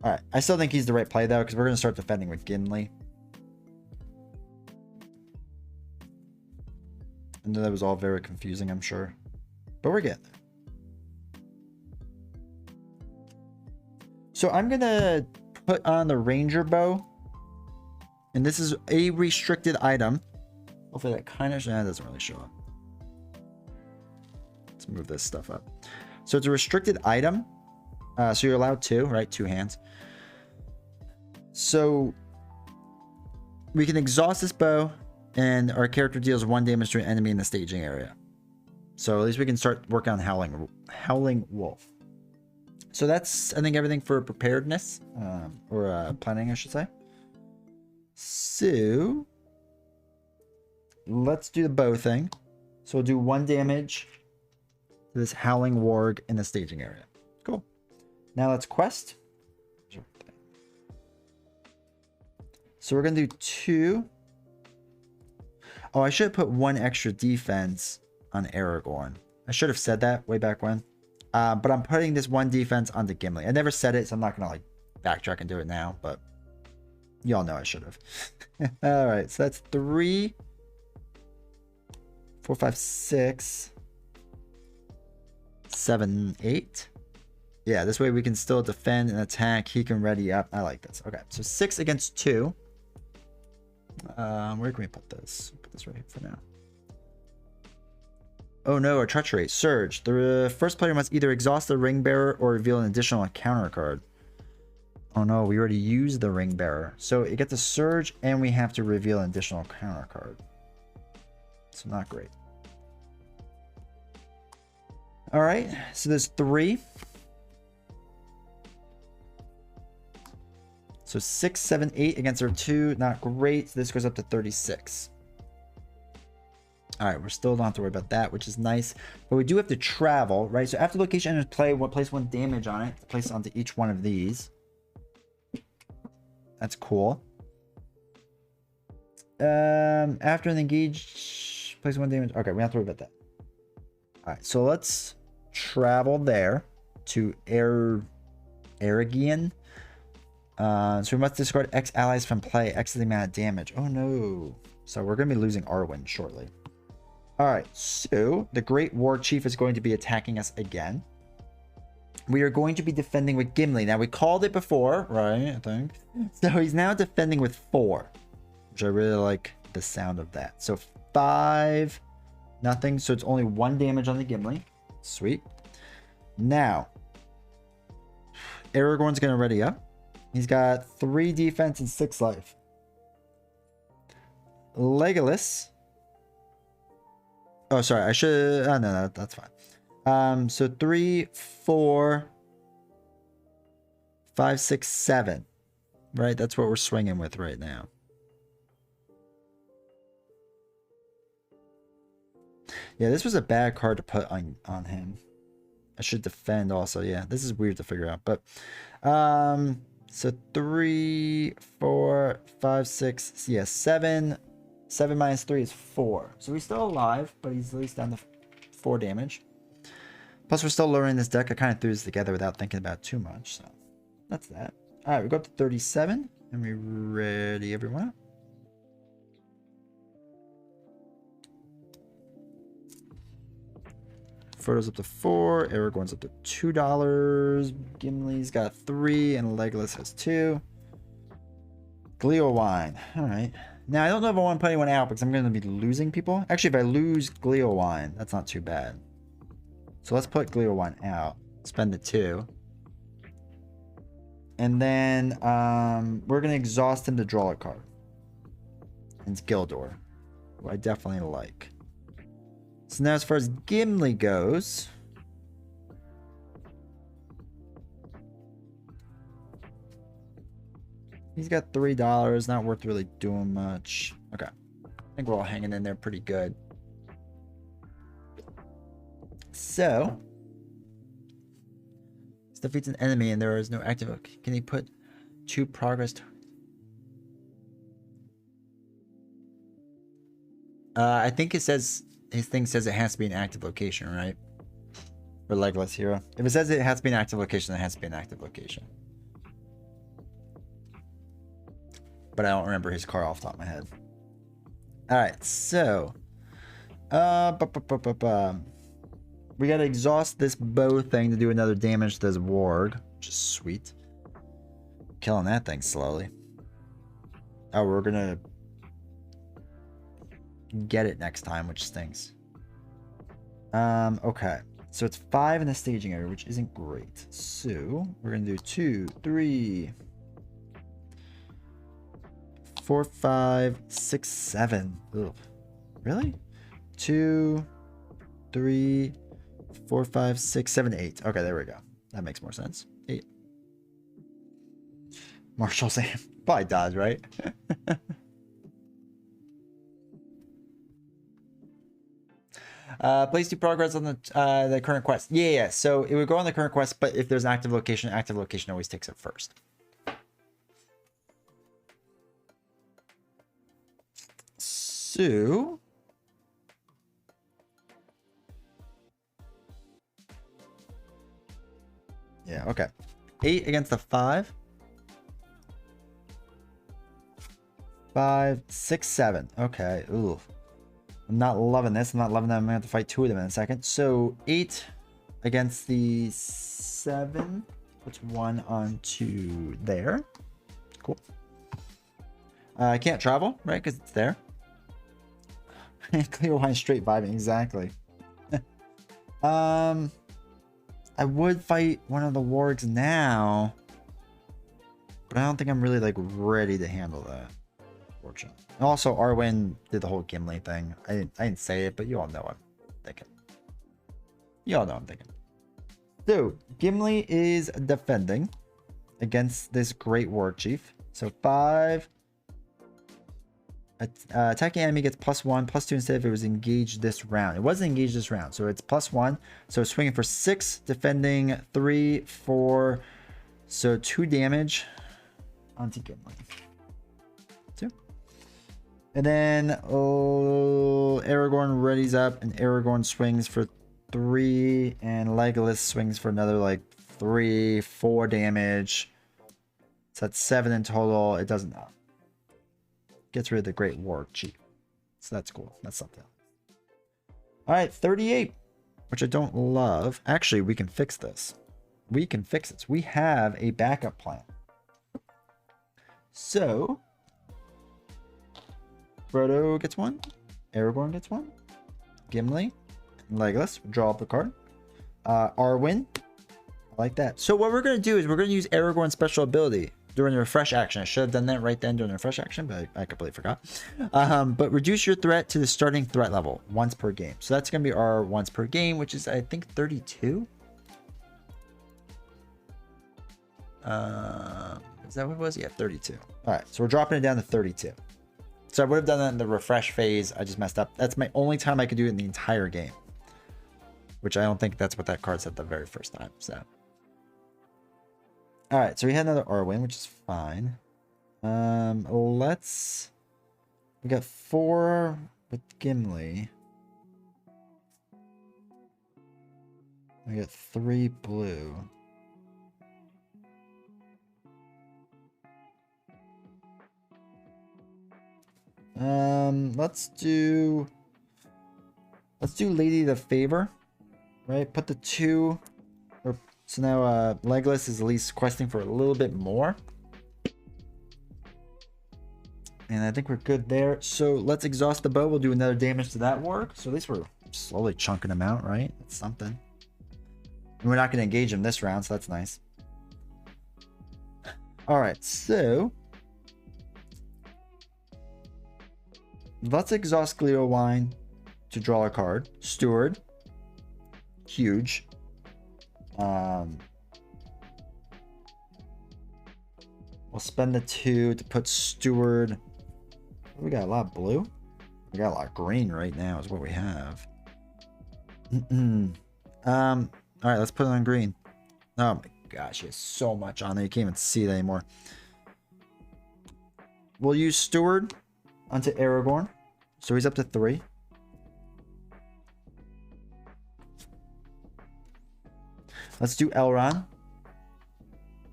Alright, I still think he's the right play though, because we're going to start defending with Gimli. And that was all very confusing, I'm sure. but we're getting there. So I'm gonna put on the Ranger Bow, and this is a restricted item. Hopefully that kind of doesn't really show up. Let's move this stuff up. So it's a restricted item. So you're allowed 2, right? 2 hands. So we can exhaust this bow, and our character deals 1 damage to an enemy in the staging area. So at least we can start working on Howling Wolf. So that's, I think, everything for preparedness, or planning, I should say. So let's do the bow thing. So we'll do 1 damage to this Howling Warg in the staging area. Cool. Now let's quest. So we're going to do 2. Oh, I should have put 1 extra defense on Aragorn. I should have said that way back when. But I'm putting this 1 defense onto Gimli. I never said it, so I'm not going to like backtrack and do it now. But y'all know I should have. All right, so that's 3, 4, 5, 6, 7, 8. Yeah, this way we can still defend and attack. He can ready up. I like this. Okay, so 6 against 2. Where can we put this? Put this right here for now. Oh no, a Treachery Surge. The first player must either exhaust the Ring Bearer or reveal an additional counter card. Oh no, we already used the Ring Bearer. So it gets a Surge and we have to reveal an additional counter card. So not great. Alright, so there's 3. So 6, 7, 8 against our 2. Not great. So this goes up to 36. All right, we're still don't have to worry about that, which is nice. But we do have to travel, right? So after location enters play, we'll place 1 damage on it. Place onto each one of these. That's cool. After an engage, place 1 damage. Okay, we don't have to worry about that. All right, so let's travel there to Aragian. So we must discard X allies from play. X is the amount of damage. Oh no. So we're going to be losing Arwen shortly. Alright, so the Great War Chief is going to be attacking us again. We are going to be defending with Gimli. Now we called it before, right? I think. So he's now defending with 4. Which I really like the sound of that. So 5, nothing. So it's only 1 damage on the Gimli. Sweet. Now, Aragorn's going to ready up. He's got 3 defense and 6 life. Legolas. Oh, sorry. I should... Oh, no, that's fine. So 3, 4, 5, 6, 7. Right? That's what we're swinging with right now. Yeah, this was a bad card to put on him. I should defend also. Yeah, this is weird to figure out. But... so 3, 4, 5, 6, yeah, 7. 7 minus 3 is 4. So he's still alive, but he's at least down to 4 damage. Plus, we're still lowering this deck. I kind of threw this together without thinking about it too much. So that's that. All right, we go up to 37. And we ready everyone up. Frodo's up to 4. Aragorn's up to $2. Gimli's got 3. And Legolas has 2. Gleowine. All right. Now, I don't know if I want to put anyone out because I'm going to be losing people. Actually, if I lose Gleowine, that's not too bad. So let's put Gleowine out. Spend the 2. And then we're going to exhaust him to draw a card. And it's Gildor, who I definitely like. So now as far as Gimli goes... he's got $3, not worth really doing much. Okay. I think we're all hanging in there pretty good. So, this defeats an enemy and there is no active... Can he put 2 progress... I think it says... his thing says it has to be an active location, right? For Legolas Hero. If it says it has to be an active location, it has to be an active location. But I don't remember his car off the top of my head. Alright, so... We gotta exhaust this bow thing to do another damage to this warg, which is sweet. Killing that thing slowly. Oh, we're gonna get it next time, which stinks. Okay. So it's 5 in the staging area, which isn't great. So we're gonna do 2, 3, 4, 5, 6, 7. Ugh. Really? 2, 3, 4, 5, 6, 7, 8. Okay, there we go. That makes more sense. 8. Marshall Sam. Probably dies, right? Place to progress on the current quest. Yeah. So it would go on the current quest, but if there's an active location always takes it first. So yeah, okay. 8 against the 5. 5, 6, 7. Okay. Ooh. I'm not loving this. I'm not loving that. I'm going to have to fight 2 of them in a second. So 8 against the 7. Puts 1 onto there. Cool. I can't travel, right? Because it's there. Clear line straight vibing. Exactly. I would fight one of the wargs now. But I don't think I'm really like ready to handle that. Fortunately. Also, Arwen did the whole Gimli thing. I didn't say it, but you all know I'm thinking. You all know I'm thinking. So, Gimli is defending against this Great War Chief. So, 5. Attacking enemy gets +1, +2 instead if it was engaged this round. It wasn't engaged this round, so it's +1. So, swinging for 6, defending 3, 4. So, 2 damage onto Gimli. 2. And then Aragorn readies up, and Aragorn swings for 3, and Legolas swings for another like 3, 4 damage. So that's 7 in total. It doesn't know. Gets rid of the Great War Chief. So that's cool. That's something. All right, 38, which I don't love. Actually, we can fix this. We can fix this. We have a backup plan. So Frodo gets 1, Aragorn gets 1, Gimli, and Legolas draw up a card. Arwen, I like that. So what we're gonna do is we're gonna use Aragorn's special ability during the refresh action. I should have done that right then during the refresh action, but I completely forgot. But reduce your threat to the starting threat level once per game. So that's gonna be our once per game, which is I think 32. Is that what it was? Yeah, 32. All right, so we're dropping it down to 32. So I would have done that in the refresh phase. I just messed up. That's my only time I could do it in the entire game. Which I don't think that's what that card said the very first time. So. Alright, so we had another Arwen, which is fine. We got 4 with Gimli. We got 3 blue. Let's do Lady the Favor, right? Put the 2, or so now Legolas is at least questing for a little bit more, and I think we're good there. So let's exhaust the bow. We'll do another damage to that warg. So at least we're slowly chunking them out, right? That's something. And we're not going to engage him this round, so that's nice. All right, so let's exhaust Glühwein to draw a card. Steward. Huge. We'll spend the 2 to put Steward. We got a lot of blue. We got a lot of green right now is what we have. All right, let's put it on green. Oh my gosh, he has so much on there. You can't even see it anymore. We'll use Steward onto Aragorn. So he's up to 3. Let's do Elrond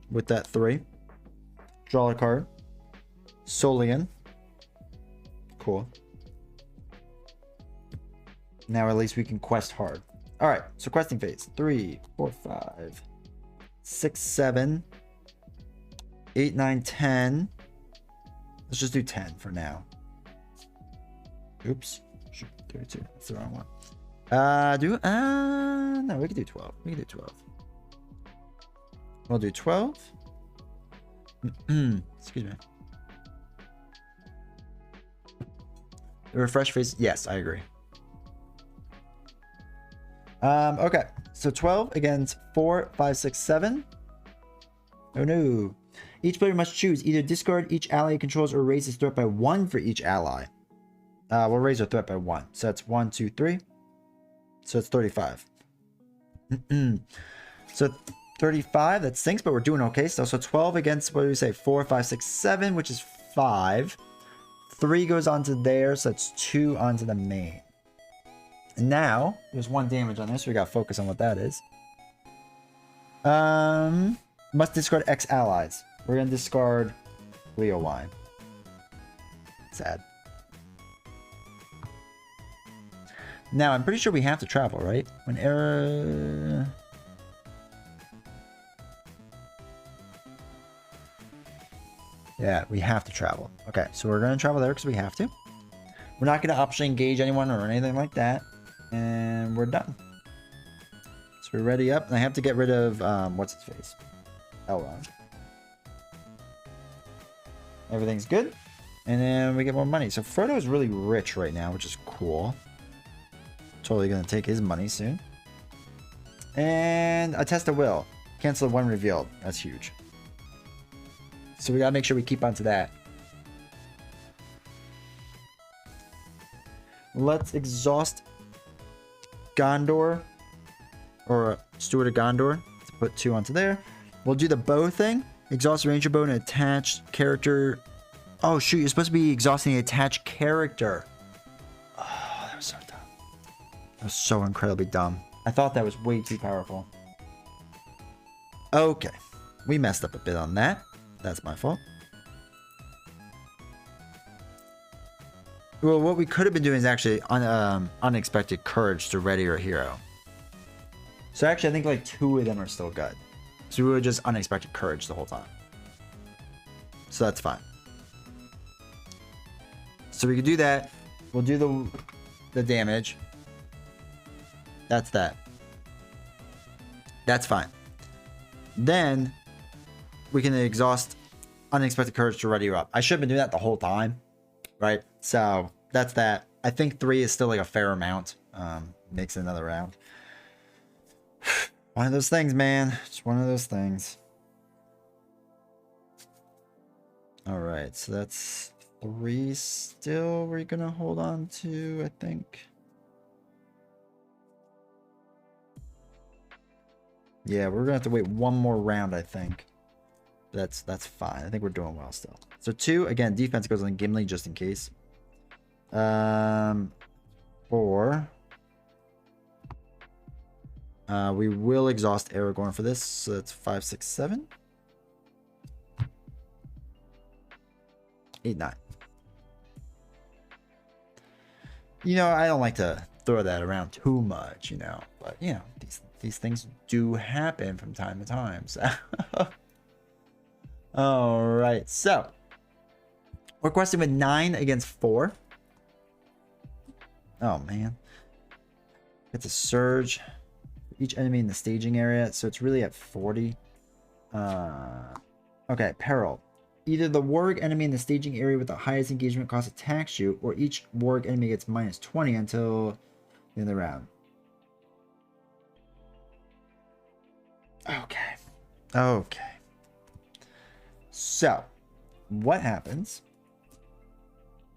with that 3. Draw a card. Solian. Cool. Now at least we can quest hard. All right, so questing phase. 3, 4, 5, 6, 7, 8, 9, 10. Let's just do 10 for now. Oops. Shoot, 32. That's the wrong one. No, we can do 12. We can do 12. We'll do 12. Excuse me. The refresh phase. Yes, I agree. Okay. So 12 against 4, 5, 6, 7. Oh no. Each player must choose either discard each ally it controls or raise its threat by 1 for each ally. We'll raise our threat by 1. So that's 1, 2, 3. So it's 35. So 35, that stinks, but we're doing okay still. So 12 against, what do we say? 4, 5, 6, 7, which is 5. 3 goes onto there, so that's 2 onto the main. And now, there's 1 damage on this, so we got to focus on what that is. Must discard X allies. We're going to discard Leo Wine. Sad. Now, I'm pretty sure we have to travel, right? When error... Yeah, we have to travel. Okay, so we're going to travel there because we have to. We're not going to optionally engage anyone or anything like that. And we're done. So we're ready up. And I have to get rid of, what's his face? Elrond. Everything's good. And then we get more money. So Frodo is really rich right now, which is cool. Totally going to take his money soon. And a test of will. Cancel 1 revealed. That's huge. So we gotta make sure we keep onto that. Let's exhaust Gondor. Or Steward of Gondor. To put 2 onto there. We'll do the bow thing. Exhaust ranger bow and attached character. Oh shoot, you're supposed to be exhausting the attached character. Oh, that was so dumb. That was so incredibly dumb. I thought that was way too powerful. Okay. We messed up a bit on that. That's my fault. Well, what we could have been doing is actually unexpected courage to ready our hero. So actually, I think like 2 of them are still good. So we were just unexpected courage the whole time. So that's fine. So we could do that. We'll do the damage. That's that. That's fine. Then we can exhaust unexpected courage to ready you up. I should have been doing that the whole time, right? So that's that. I think 3 is still like a fair amount. Makes it another round. One of those things, man. Just one of those things. All right, so that's 3 still we're gonna hold on to, I think. Yeah, we're gonna have to wait 1 more round, I think. That's fine. I think we're doing well still. So 2, again, defense goes on Gimli just in case. 4. We will exhaust Aragorn for this, so that's 5, 6, 7. 8, 9. You know, I don't like to throw that around too much, you know, but you know, these things do happen from time to time. So all right, so we're questing with 9 against 4. Oh man, it's a surge for each enemy in the staging area, so it's really at 40. Okay, peril. Either the warg enemy in the staging area with the highest engagement cost attacks you, or each warg enemy gets minus 20 until the end of the round. Okay. Okay. So, what happens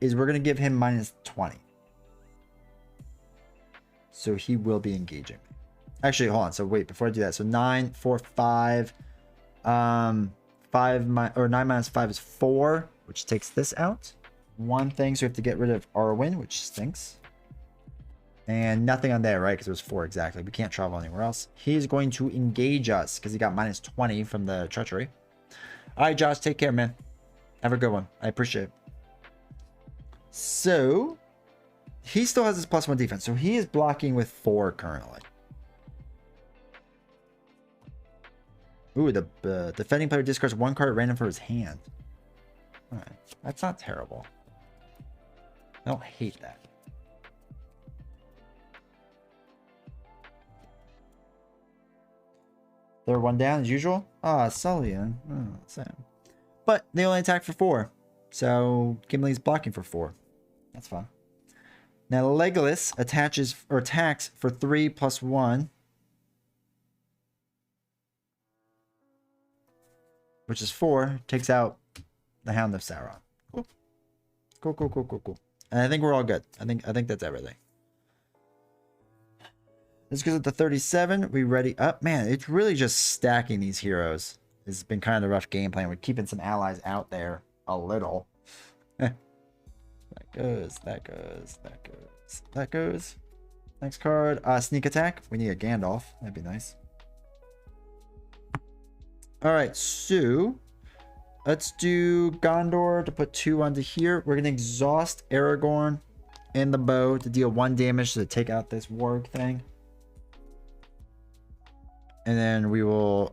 is we're going to give him minus 20. So he will be engaging. Actually, hold on. So wait, before I do that. So 9, 4, 5. 9 minus 5 is 4, which takes this out. 1 thing, so we have to get rid of Arwen, which stinks. And nothing on there, right? Because it was 4 exactly. We can't travel anywhere else. He's going to engage us because he got minus 20 from the treachery. All right, Josh, take care, man. Have a good one. I appreciate it. So he still has his +1 defense. So he is blocking with 4 currently. Ooh, the defending player discards 1 card at random for his hand. Alright, that's not terrible. I don't hate that. They're 1 down as usual. Ah, Sully. Oh, Sam. But they only attack for 4. So Gimli's blocking for 4. That's fine. Now Legolas attaches or attacks for 3 plus 1. Which is 4. Takes out the Hound of Sauron. Cool. Cool. And I think we're all good. I think that's everything. This goes up to 37. We ready up. Man, it's really just stacking these heroes. It's been kind of a rough game plan. We're keeping some allies out there a little. That goes. Next card. Sneak attack. We need a Gandalf. That'd be nice. Alright, so let's do Gondor to put 2 onto here. We're going to exhaust Aragorn and the bow to deal 1 damage to take out this warg thing. And then we will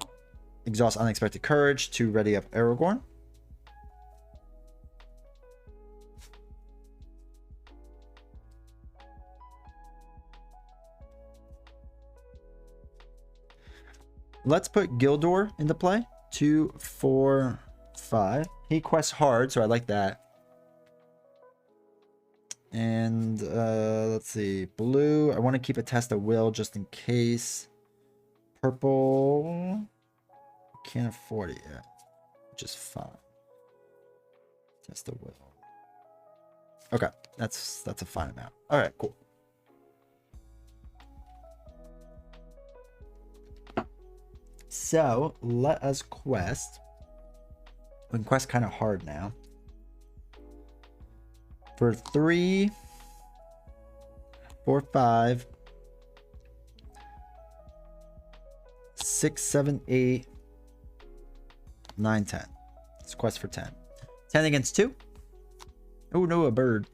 exhaust Unexpected Courage to ready up Aragorn. Let's put Gildor into play. 2, 4, 5. He quests hard, so I like that. And let's see. Blue, I want to keep a test of will just in case. Purple, can't afford it yet, which is fine. Test of will. Okay, that's a fine amount. All right, cool. So let us quest. We can quest kind of hard now. For 3, 4, 5, 6, 7, 8, 9, 10. It's quest for 10. 10 against 2. Oh no, a bird.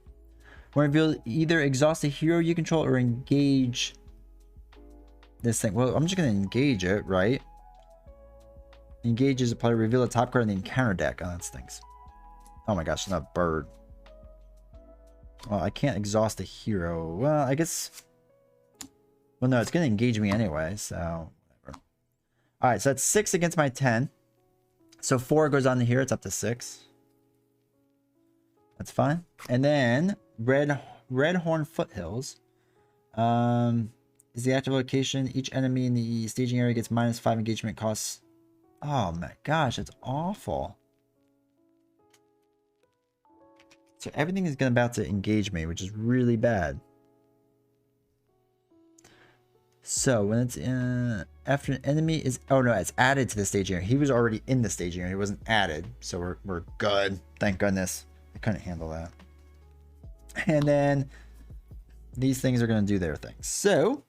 When revealed, either exhaust a hero you control or engage this thing. Well, I'm just going to engage it, right? Engages a player, reveal a top card in the encounter deck. Oh, that stinks. Oh my gosh, not a bird. Well, I can't exhaust a hero. Well, I guess... Well, no, it's going to engage me anyway, so... whatever. Alright, so that's 6 against my 10. So 4 goes on to here. It's up to 6. That's fine. And then, Redhorn Foothills. Is the active location. Each enemy in the staging area gets -5 engagement costs. Oh my gosh, that's awful. So everything is about to engage me, which is really bad. So when it's after an enemy is... Oh no, it's added to the staging area. He was already in the staging area. He wasn't added. So we're good. Thank goodness. I couldn't handle that. And then these things are going to do their thing. So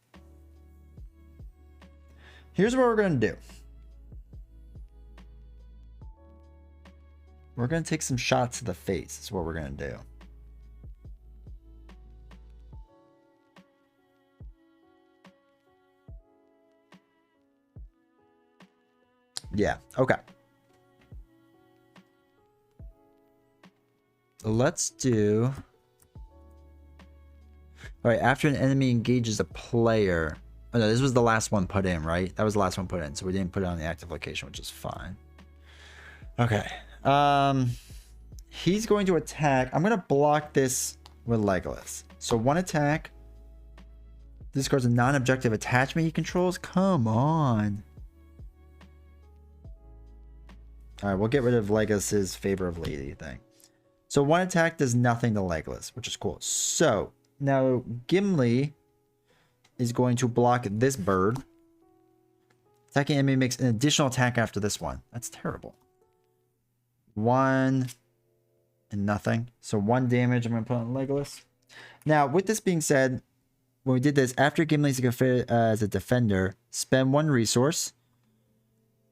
here's what we're going to do. We're going to take some shots to the face. That's what we're going to do. Yeah, okay. Let's do... Alright, after an enemy engages a player... Oh no, this was the last one put in, right? That was the last one put in, so we didn't put it on the active location, which is fine. Okay. He's going to attack. I'm going to block this with Legolas. So 1 attack. This card's a non-objective attachment he controls. Come on. All right, we'll get rid of Legolas's favor of lady thing. So 1 attack does nothing to Legolas, which is cool. So now Gimli is going to block this bird. Attacking enemy makes an additional attack after this one. That's terrible. 1 and nothing. So 1 damage I'm going to put on Legolas. Now, with this being said, when we did this, after Gimli's as a defender, spend 1 resource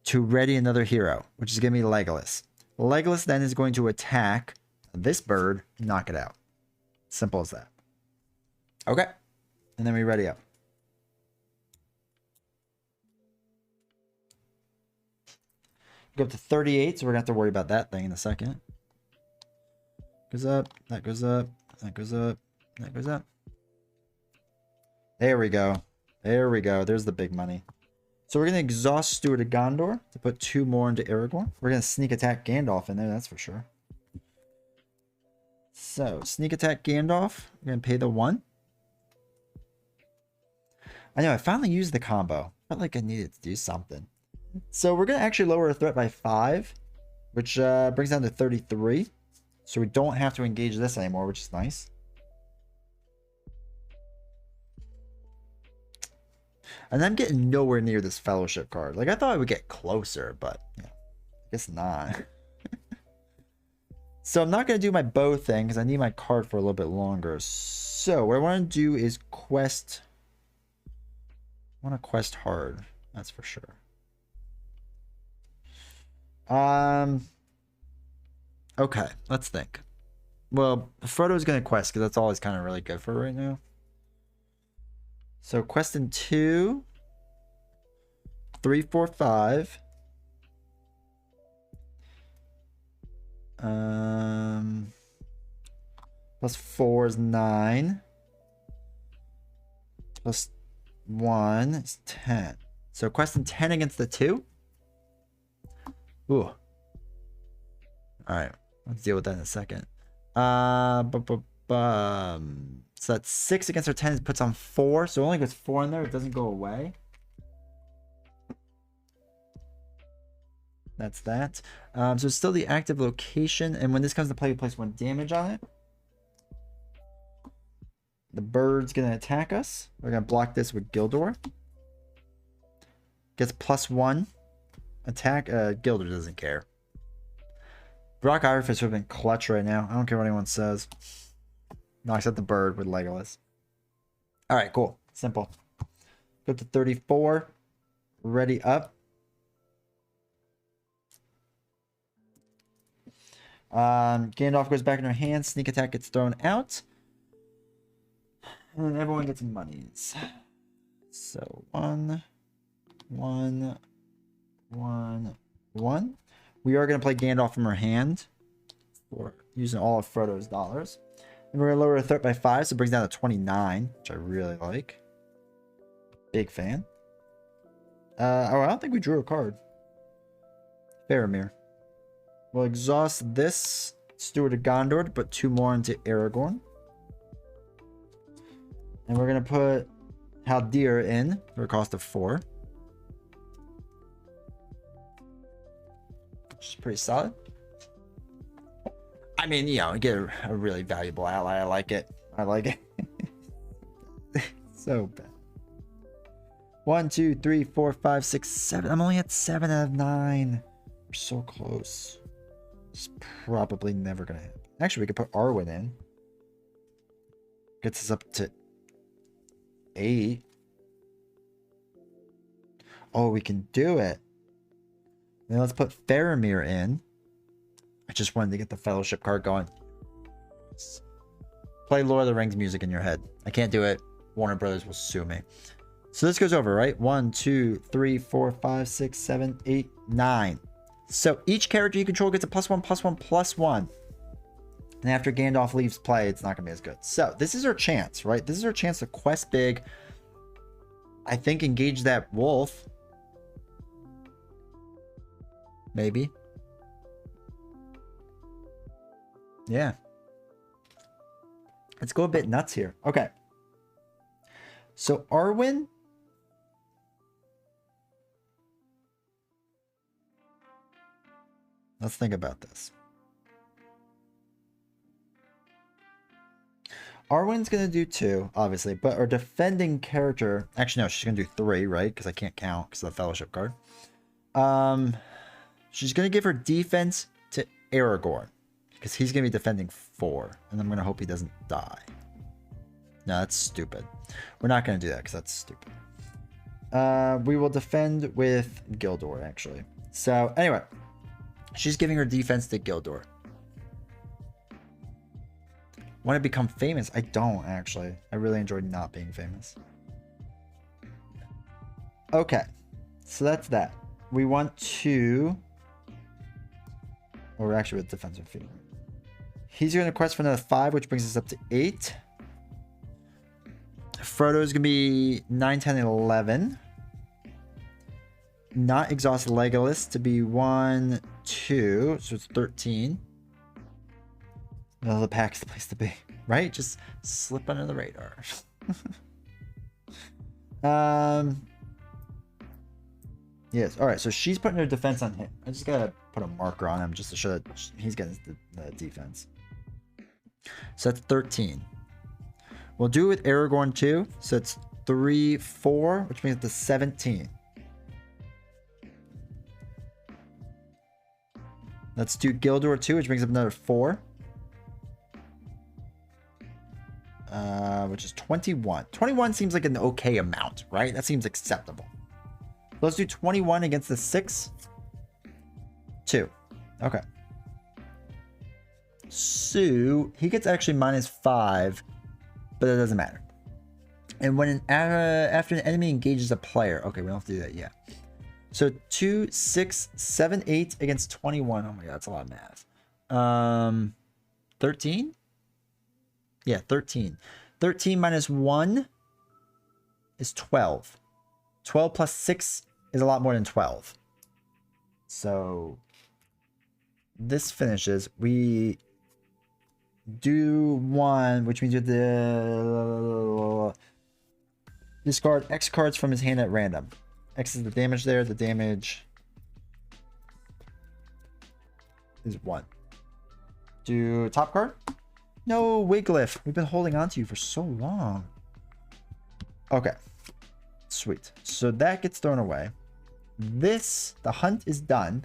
to ready another hero, which is going to be Legolas. Legolas then is going to attack this bird, knock it out. Simple as that. Okay. And then we ready up. Go up to 38, so we're gonna have to worry about that thing in a second. Goes up, that goes up, that goes up, that goes up. There we go. There we go. There's the big money. So we're gonna exhaust Steward of Gondor to put 2 more into Aragorn. We're gonna sneak attack Gandalf in there, that's for sure. So sneak attack Gandalf. We're gonna pay the 1. I know I finally used the combo. Felt like I needed to do something. So we're gonna actually lower our threat by 5, which brings down to 33. So we don't have to engage this anymore, which is nice. And I'm getting nowhere near this fellowship card. Like, I thought I would get closer, but yeah, I guess not. So I'm not going to do my bow thing because I need my card for a little bit longer. So what I want to do is quest. I want to quest hard. That's for sure. Okay, let's think. Well, Frodo's going to quest because that's all he's kind of really good for right now. So quest in 2, 3, 4, 5. Plus 4 is 9. Plus 1 is 10. So quest in 10 against the 2. Ooh. All right, let's deal with that in a second. So that's 6 against our 10. It puts on 4. So it only gets 4 in there. It doesn't go away. That's that. So it's still the active location. And when this comes to play, we place 1 damage on it. The bird's going to attack us. We're going to block this with Gildor. Gets +1 attack. Gildor doesn't care. Brock Ironfist would have been clutch right now. I don't care what anyone says. Knocks out the bird with Legolas. All right, cool. Simple. Go to 34. Ready up. Gandalf goes back in her hand. Sneak attack gets thrown out. And everyone gets monies. So 1, 1, 1, 1. We are going to play Gandalf from her hand. For using all of Frodo's dollars. And we're going to lower our threat by 5, so it brings down to 29, which I really like. Big fan. Oh, I don't think we drew a card. Faramir. We'll exhaust this Steward of Gondor to put 2 more into Aragorn. And we're going to put Haldir in for a cost of 4. Which is pretty solid. I mean, you know, you get a really valuable ally. I like it. I like it. So bad. 1, 2, 3, 4, 5, 6, 7. I'm only at 7 out of 9. We're so close. It's probably never going to happen. Actually, we could put Arwen in. Gets us up to 8. Oh, we can do it. Then let's put Faramir in. I just wanted to get the Fellowship card going. Play Lord of the Rings music in your head. I can't do it. Warner Brothers will sue me. So this goes over, right? 1, 2, 3, 4, 5, 6, 7, 8, 9. So each character you control gets a +1, +1, +1. And after Gandalf leaves play, it's not going to be as good. So this is our chance, right? This is our chance to quest big. I think engage that wolf. Maybe. Yeah. Let's go a bit nuts here. Okay. So Arwen. Let's think about this. Arwen's going to do 2, obviously, but our defending character... Actually, no, she's going to do 3, right? Because I can't count because of the Fellowship card. She's going to give her defense to Aragorn. Because he's going to be defending 4. And I'm going to hope he doesn't die. No, that's stupid. We're not going to do that because that's stupid. We will defend with Gildor, actually. So, anyway. She's giving her defense to Gildor. Want to become famous? I don't, actually. I really enjoyed not being famous. Okay. So that's that. We want to Or actually with defensive fee. He's going to quest for another 5, which brings us up to 8. Frodo's going to be 9, 10, 11. Not exhaust Legolas to be 1, 2. So it's 13. Well, the pack's the place to be, right? Just slip under the radar. Yes. All right. So she's putting her defense on him. I just gotta put a marker on him just to show that he's getting the defense. So that's 13. We'll do it with Aragorn too. So it's 3, 4, which means it's 17. Let's do Gildor 2, which brings up another 4. Which is 21. 21 seems like an okay amount, right? That seems acceptable. Let's do 21 against the 6. 2. Okay. So he gets actually -5, but it doesn't matter. And when after an enemy engages a player, okay, we don't have to do that yet. So 2, 6, 7, 8 against 21. Oh my god, that's a lot of math. 13? Yeah, 13. 13 minus 1 is 12. 12 plus 6 is a lot more than 12. So this finishes. We do 1, which means you have to discard X cards from his hand at random. X is the damage there. The damage is 1. Do top card? No, Wiglif. We've been holding on to you for so long. Okay. Sweet. So that gets thrown away. The hunt is done.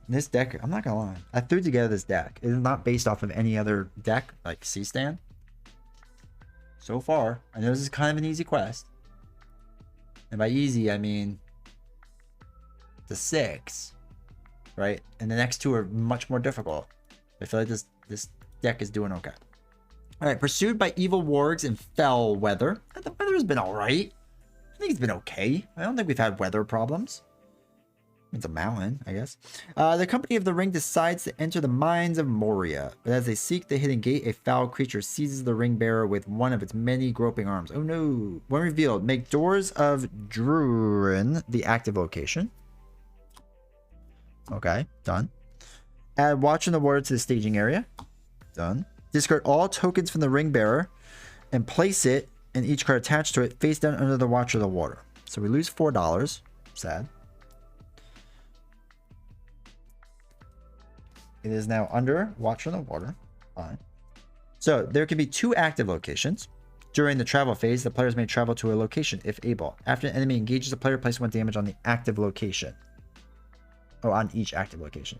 This deck, I'm not gonna lie. I threw together this deck. It is not based off of any other deck, like C-Stand. So far, I know this is kind of an easy quest. And by easy, I mean the 6. Right? And the next 2 are much more difficult. I feel like this deck is doing okay. Alright, pursued by evil wargs in fell weather. The weather has been alright. I think it's been okay. I don't think we've had weather problems. It's a mountain, I guess. The Company of the Ring decides to enter the mines of Moria. But as they seek the hidden gate, a foul creature seizes the ring bearer with one of its many groping arms. Oh no. When revealed, make Doors of Drurin the active location. Okay, done. Add Watch in the Water to the staging area. Done. Discard all tokens from the ring bearer and place it and each card attached to it face down under the Watch of the Water. So we lose $4. Sad. It is now under Watch in the Water. Fine. So there can be 2 active locations. During the travel phase, the players may travel to a location if able. After an enemy engages the player, place 1 damage on the active location. Oh, on each active location.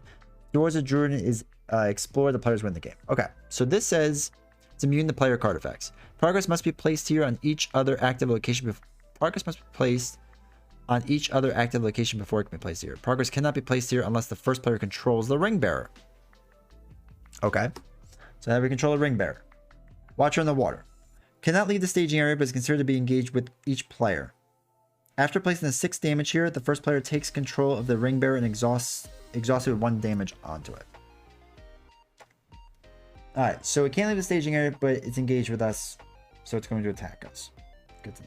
Doors of Drurin is explore, the players win the game. Okay, so this says it's immune to player card effects. Progress must be placed here on each other active location. Progress must be placed on each other active location before it can be placed here. Progress cannot be placed here unless the first player controls the ring bearer. Okay, so now we control the ring bearer. Watcher in the Water. Cannot leave the staging area, but is considered to be engaged with each player. After placing the 6 damage here, the first player takes control of the ring bearer and exhausts it with 1 damage onto it. Alright, so it can't leave the staging area, but it's engaged with us, so it's going to attack us. Good to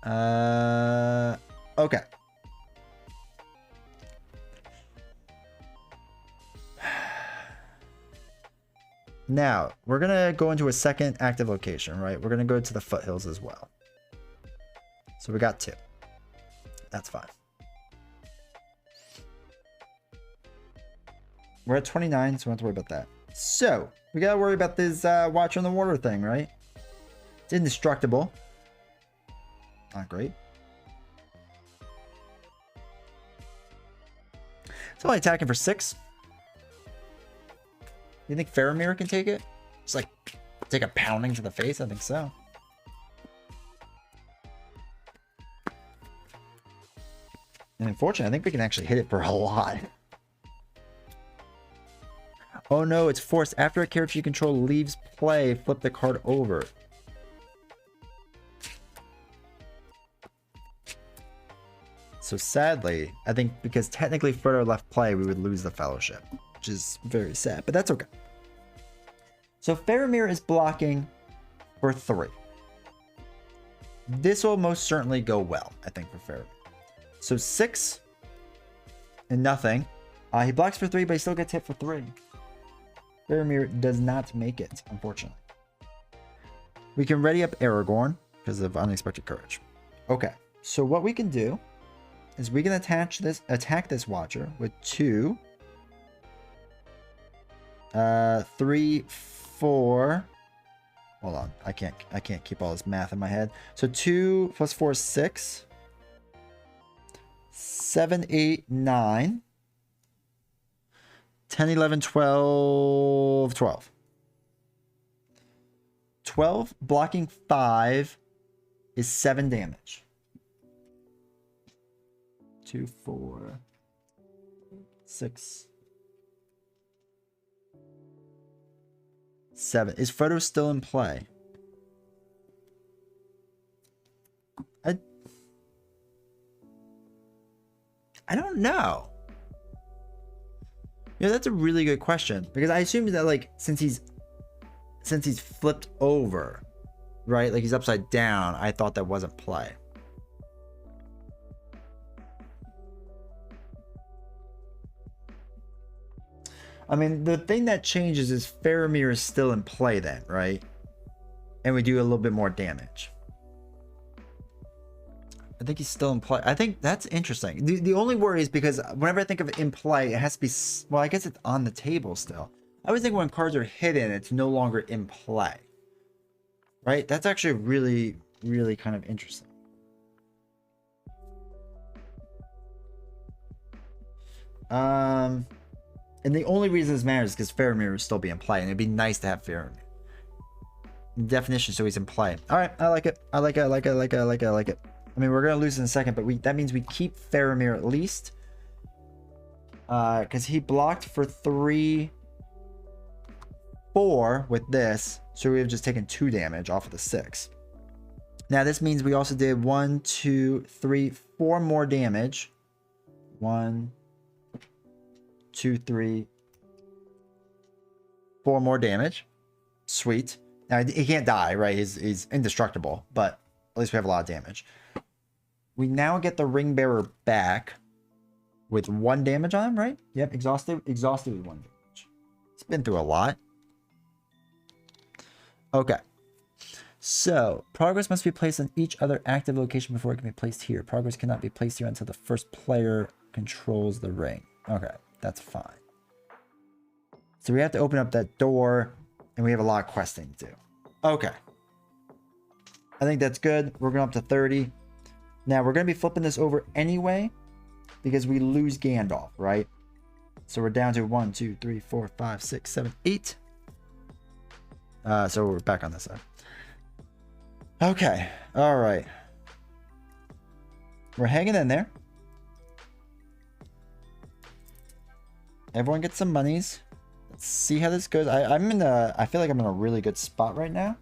know. Okay. Now, we're going to go into a second active location, right? We're going to go to the Foothills as well. So we got 2. That's fine. We're at 29, so we don't have to worry about that. So, we got to worry about this Watch on the Water thing, right? It's indestructible. Not great. It's only attacking for 6. You think Faramir can take it? Just like take a pounding to the face? I think so. And unfortunately, I think we can actually hit it for a lot. Oh no, it's forced. After a character you control leaves play, flip the card over. So sadly, I think because technically Frodo left play, we would lose the Fellowship, which is very sad, but that's okay. So Faramir is blocking for 3. This will most certainly go well, I think, for Faramir. So 6 and nothing. He blocks for 3, but he still gets hit for 3. Faramir does not make it, unfortunately. We can ready up Aragorn because of Unexpected Courage. Okay, so what we can do is we can attack this Watcher with 2, 3, 4. Hold on, I can't keep all this math in my head. So 2 plus 4 is 6. 7, 8, 9. 10, 11, 12, 12. 12 blocking 5 is 7 damage. 2, 4, 6, 7. Is Frodo still in play? I don't know. Yeah, that's a really good question, because I assume that, like, since he's flipped over, right? Like he's upside down, I thought that wasn't play. I mean, the thing that changes is Faramir is still in play then, right? And we do a little bit more damage. I think he's still in play. I think that's interesting. The only worry is because whenever I think of it in play, it has to be... Well, I guess it's on the table still. I always think when cards are hidden, it's no longer in play. Right? That's actually really, really kind of interesting. And the only reason this matters is because Faramir will still be in play, and it'd be nice to have Faramir. Definition, so he's in play. All right, I like it. I like it. I like it. I like it. I like it. I like it. I mean, we're gonna lose in a second, but that means we keep Faramir at least, because he blocked for 3, 4 with this, so we have just taken 2 damage off of the 6. Now this means we also did 1, 2, 3, 4 more damage. 1, 2, 3, 4 more damage. Sweet. Now he can't die, right? He's indestructible, but at least we have a lot of damage. We now get the Ring Bearer back with 1 damage on him, right? Yep, exhausted with 1 damage. It's been through a lot. Okay. So, progress must be placed on each other active location before it can be placed here. Progress cannot be placed here until the first player controls the ring. Okay, that's fine. So we have to open up that door, and we have a lot of questing to do. Okay. I think that's good. We're going up to 30. Now, we're going to be flipping this over anyway, because we lose Gandalf, right? So we're down to 1, 2, 3, 4, 5, 6, 7, 8. So we're back on this side. Okay. All right. We're hanging in there. Everyone gets some monies. Let's see how this goes. I feel like I'm in a really good spot right now.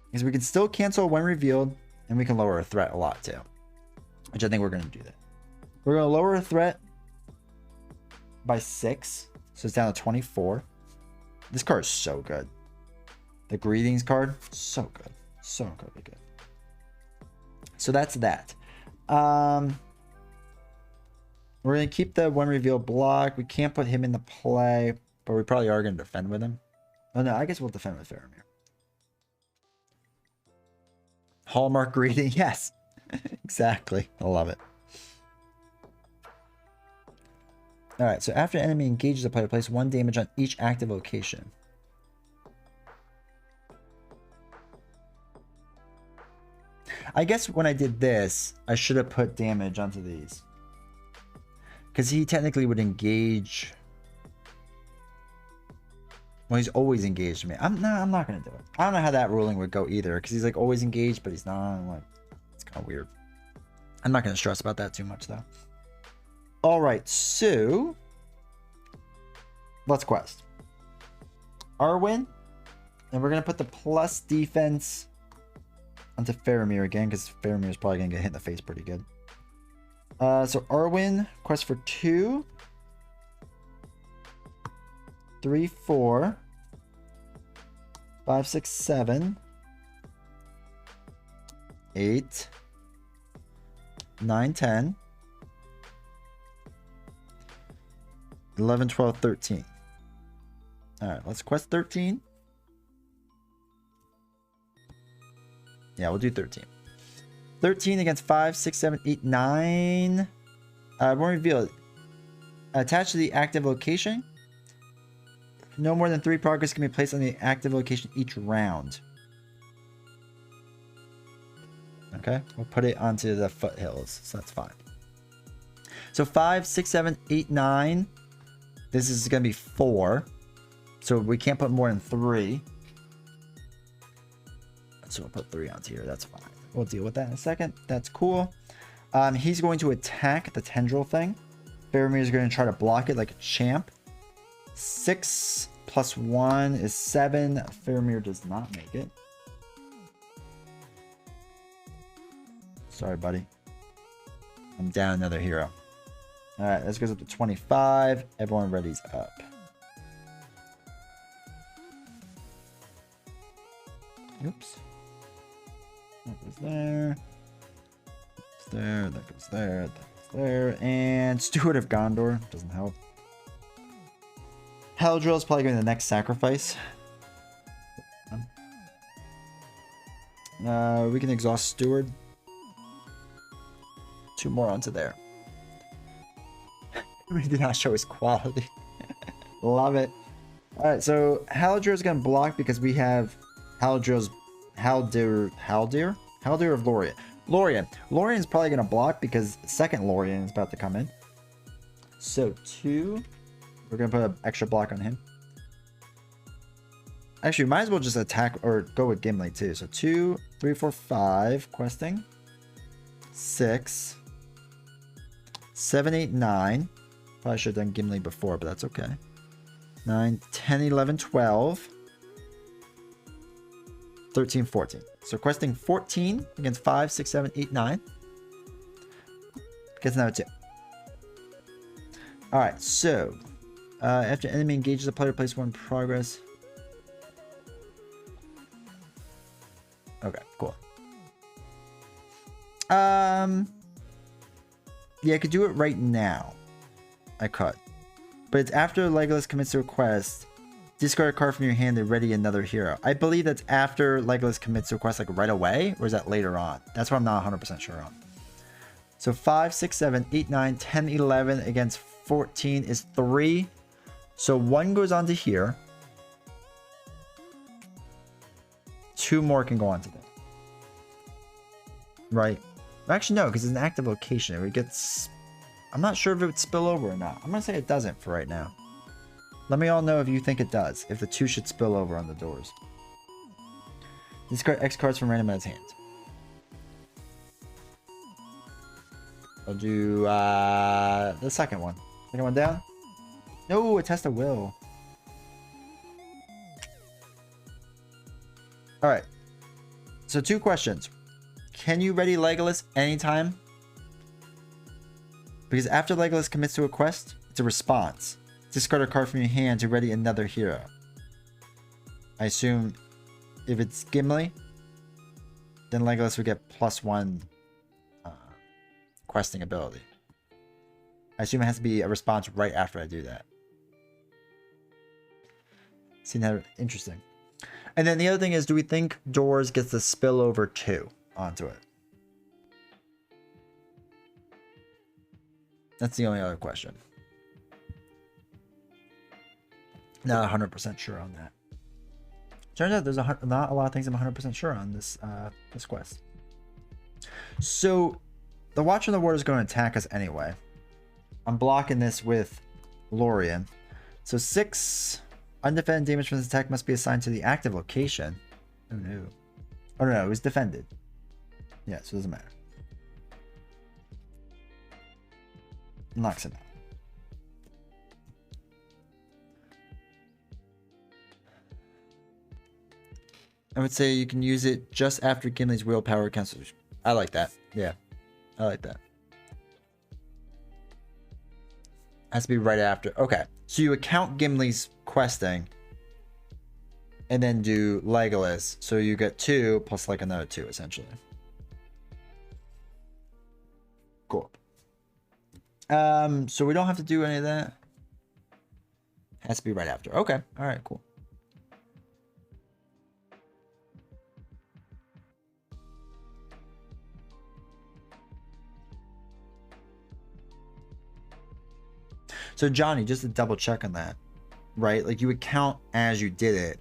Because we can still cancel when revealed, and we can lower a threat a lot too. Which I think we're going to do that. We're going to lower a threat by 6. So it's down to 24. This card is so good. The Greetings card, so good. So incredibly good. So that's that. We're going to keep the one reveal block. We can't put him in the play, but we probably are going to defend with him. Oh no, I guess we'll defend with Faramir. Hallmark greeting, yes. Exactly. I love it. Alright, so after an enemy engages a player, place 1 damage on each active location. I guess when I did this, I should have put damage onto these. Because he technically would engage... Well, he's always engaged me. I'm not going to do it. I don't know how that ruling would go either. Because he's like always engaged, but he's not. I'm like, it's kind of weird. I'm not going to stress about that too much, though. All right, so... Let's quest. Arwen. And we're going to put the plus defense onto Faramir again, because Faramir's probably going to get hit in the face pretty good. So Arwen, quest for 2. 3, 4. 5, 6, 7. 8. 9, 10. 11, 12, 13. Alright, let's quest 13. Yeah, we'll do 13. 13 against 5, 6, 7, 8, 9. Won't reveal it. Attached to the active location. No more than 3 progress can be placed on the active location each round. Okay, we'll put it onto the Foothills, so that's fine. So 5, 6, 7, 8, 9. This is going to be 4. So we can't put more than 3. So we'll put 3 onto here. That's fine. We'll deal with that in a second. That's cool. He's going to attack the tendril thing. Faramir is going to try to block it like a champ. 6 plus 1 is 7. Faramir does not make it. Sorry, buddy. I'm down another hero. Alright, this goes up to 25. Everyone ready's up. Oops. That goes there. That's there. That goes there. That goes there. And Steward of Gondor. Doesn't help. Heldrill is probably going to be the next sacrifice. We can exhaust Steward. 2 more onto there. We did not show his quality. Love it. Alright, so Haldir is going to block because we have Haldir of Lorien. Lorien's probably going to block because second Lorien is about to come in. So 2. We're going to put an extra block on him. Actually, might as well just attack or go with Gimli too. So 2, 3, 4, 5. Questing. 6. 7, 8, 9. Probably should have done Gimli before, but that's okay. 9, 10, 11, 12. 13, 14. So questing 14 against 5, 6, 7, 8, 9. Gets another 2. Alright, so after enemy engages a player, place 1 progress. Okay, cool. Yeah, I could do it right now. I could. But it's after Legolas commits to a quest. Discard a card from your hand and ready another hero. I believe that's after Legolas commits to a quest, like right away, or is that later on? That's what I'm not 100% sure on. So 5, 6, 7, 8, 9, 10, 11 against 14 is 3. So 1 goes on to here. 2 more can go on to there. Right? Actually, no, because it's an active location. It gets... I'm not sure if it would spill over or not. I'm going to say it doesn't for right now. Let me all know if you think it does. If the 2 should spill over on the doors. Discard X cards from random man's hand. I'll do the second one. Second one down. No, it has to will. Alright. So 2 questions. Can you ready Legolas anytime? Because after Legolas commits to a quest, it's a response. Discard a card from your hand to ready another hero. I assume if it's Gimli, then Legolas would get +1 questing ability. I assume it has to be a response right after I do that. Seems that interesting. And then the other thing is, do we think Doors gets the spillover too onto it? That's the only other question. Not 100% sure on that. Turns out there's not a lot of things I'm 100% sure on this this quest. So the Watcher in the Water is going to attack us anyway. I'm blocking this with Lorien. So 6 undefended damage from this attack must be assigned to the active location. Oh no. Oh no, it was defended. Yeah, so it doesn't matter. Knocks him out. I would say you can use it just after Gimli's willpower cancels. I like that. Yeah, I like that. Has to be right after. Okay, so you account Gimli's questing and then do Legolas. So you get 2 plus like another 2 essentially. Cool. So we don't have to do any of that. Has to be right after. Okay. All right, cool. So Johnny, just to double check on that, right? Like you would count as you did it.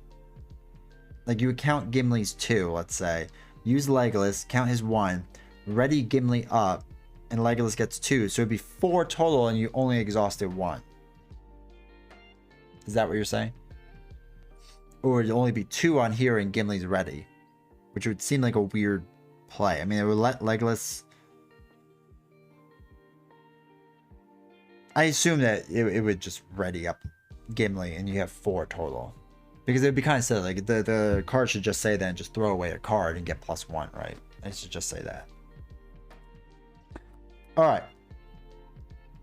Like you would count Gimli's 2, let's say. Use Legolas, count his 1, ready Gimli up, and Legolas gets 2. So it'd be 4 total and you only exhausted 1. Is that what you're saying? Or it'd only be 2 on here and Gimli's ready. Which would seem like a weird play. I mean, it would let Legolas... I assume that it would just ready up Gimli and you have 4 total. Because it would be kind of silly. Like the card should just say then just throw away a card and get +1, right? It should just say that. Alright.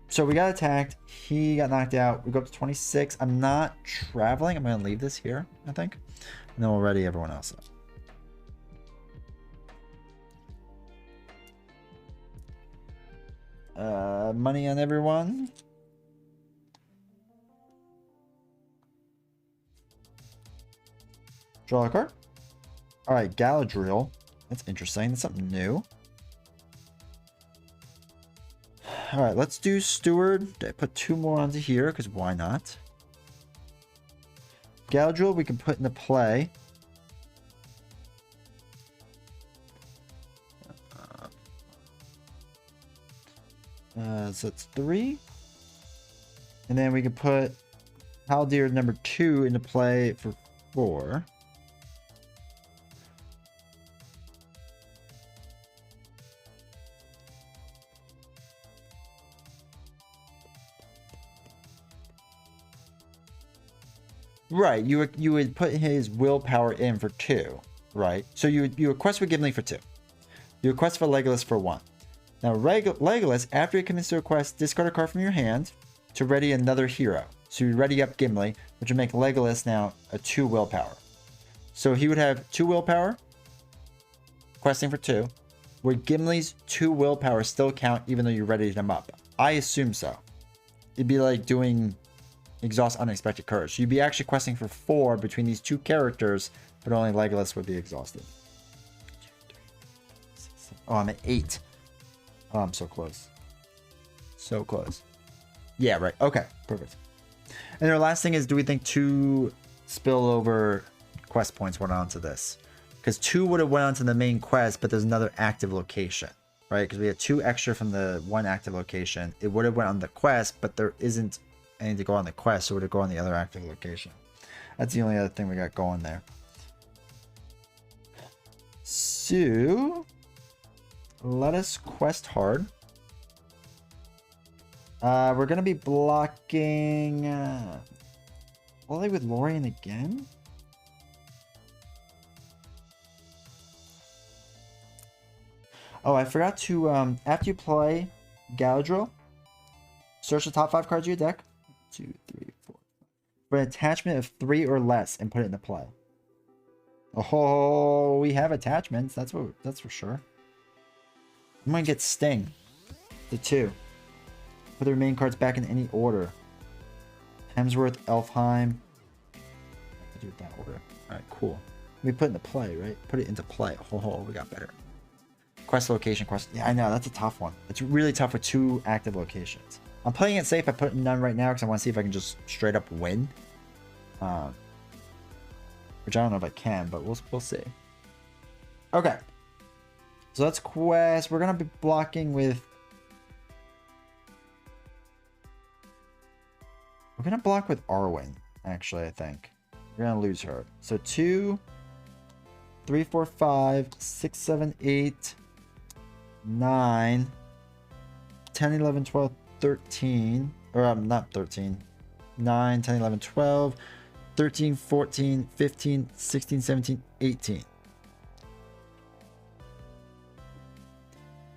So we got attacked. He got knocked out. We go up to 26. I'm not traveling. I'm going to leave this here, I think. And then we'll ready everyone else up. Money on everyone. Draw a card. All right, Galadriel. That's interesting. That's something new. All right, let's do Steward. I put 2 more onto here because why not? Galadriel we can put into play. So it's 3. And then we can put Haldir number 2 into play for 4. Right, you would put his willpower in for 2, right? So you would quest for Gimli for 2. You would quest for Legolas for 1. Now Legolas, after he commits to a quest, discard a card from your hand to ready another hero. So you ready up Gimli, which would make Legolas now a 2 willpower. So he would have 2 willpower, questing for 2, where Gimli's 2 willpower still count even though you readied him up. I assume so. It'd be like doing exhaust unexpected courage. So you'd be actually questing for 4 between these 2 characters, but only Legolas would be exhausted. Oh, I'm at 8. Oh, I'm so close. So close. Yeah, right. Okay, perfect. And our last thing is, do we think 2 spillover quest points went onto this? Because 2 would have went onto the main quest, but there's another active location, right? Because we had 2 extra from the 1 active location. It would have went on the quest, but there isn't any to go on the quest, so it would go on the other active location. That's the only other thing we got going there. So let us quest hard. We're gonna be blocking only with Lorien again. Oh, I forgot to after you play Galadriel, search the top 5 cards of your deck. 2, 3, 4. For an attachment of 3 or less and put it into play. Oh, we have attachments. That's for sure. I'm gonna get Sting to 2. Put the remaining cards back in any order. Hemsworth, Elfheim. I'll do it that order. Alright, cool. We put it into play, right? Put it into play. Oh, we got better. Quest location, quest. Yeah, I know, that's a tough one. It's really tough with 2 active locations. I'm playing it safe. I put none right now because I want to see if I can just straight up win. Which I don't know if I can, but we'll see. Okay. So that's quest. We're going to be blocking with... We're going to block with Arwen, actually, I think. We're going to lose her. So 2, 3, 4, 5, 6, 7, 8, 9, 10, 11, 12, 13. Or not 13. 9, 10, 11, 12, 13, 14, 15, 16, 17, 18.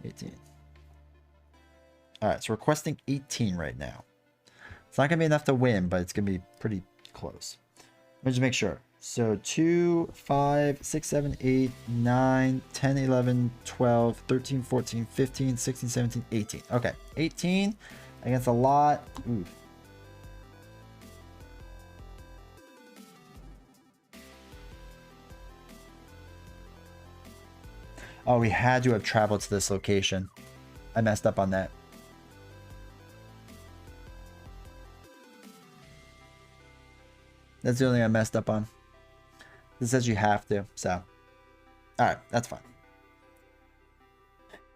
18. All right, so we're questing 18 right now. It's not going to be enough to win, but it's going to be pretty close. Let me just make sure. So 2, 5, 6, 7, 8, 9, 10, 11, 12, 13, 14, 15, 16, 17, 18. Okay, 18 against a lot. Ooh. Oh, we had to have traveled to this location. I messed up on that. That's the only thing I messed up on. It says you have to, so. Alright, that's fine.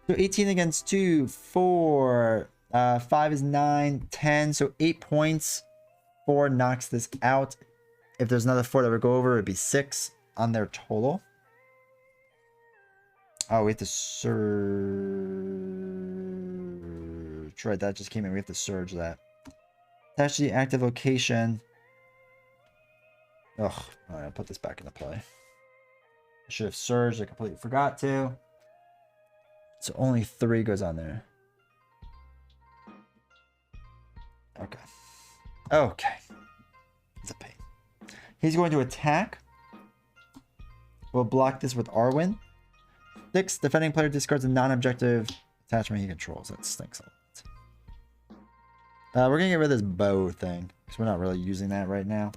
So 18 against 2, 4, 5 is 9, 10, so 8 points. 4 knocks this out. If there's another 4 that would go over, it'd be 6 on their total. Oh, we have to surge. Right, that just came in. We have to surge that. Attach to the active location. Ugh, all right, I'll put this back into play. I should have surged. I completely forgot to. So only 3 goes on there. Okay. Okay. It's a pain. He's going to attack. We'll block this with Arwen. 6, defending player discards a non-objective attachment he controls. That stinks a lot. We're going to get rid of this bow thing, because we're not really using that right now.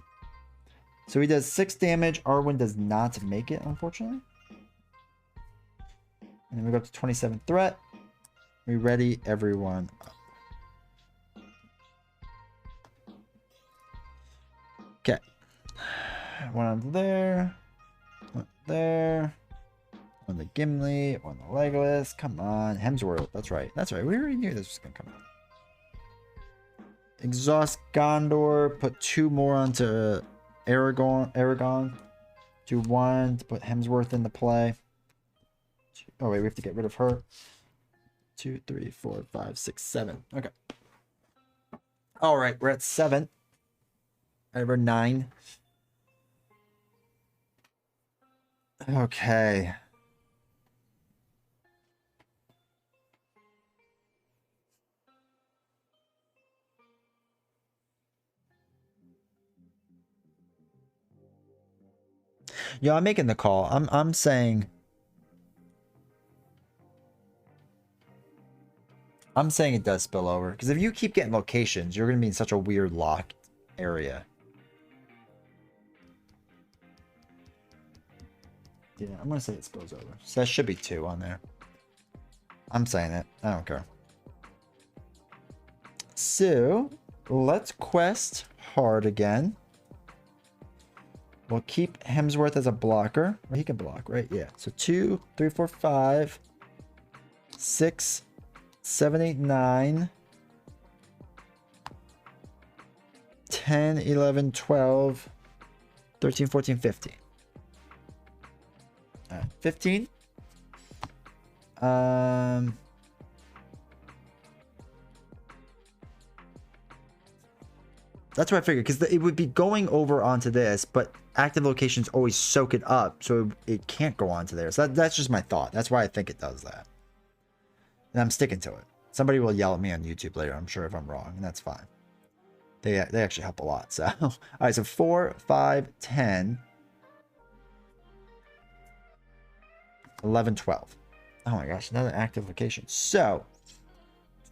So he does 6 damage. Arwen does not make it, unfortunately. And then we go up to 27 threat. We ready everyone up. Okay. One on there. One there. On the Gimli, on the Legolas. Come on, Hemsworth. That's right. That's right. We already knew this was gonna come out. Exhaust Gondor. Put 2 more onto Aragon. Do 1 to put Hemsworth into play. Oh wait, we have to get rid of her. 2, 3, 4, 5, 6, 7. Okay. All right, we're at 7. Over 9. Okay. Yo, I'm making the call. I'm saying it does spill over. Because if you keep getting locations, you're gonna be in such a weird locked area. Yeah, I'm gonna say it spills over. So that should be 2 on there. I'm saying it. I don't care. So let's quest hard again. We'll keep Hemsworth as a blocker. He can block, right? Yeah. So 2, 3, 4, 5, 6, 7, 8, 9, 10, 11, 12, 13, 14, 15. All right, 15. That's what I figured, because it would be going over onto this, but active locations always soak it up, so it can't go onto there. So that's just my thought. That's why I think it does that. And I'm sticking to it. Somebody will yell at me on YouTube later, I'm sure, if I'm wrong, and that's fine. They actually help a lot. So, all right, so 4, 5, 10, 11, 12. Oh my gosh, another active location. So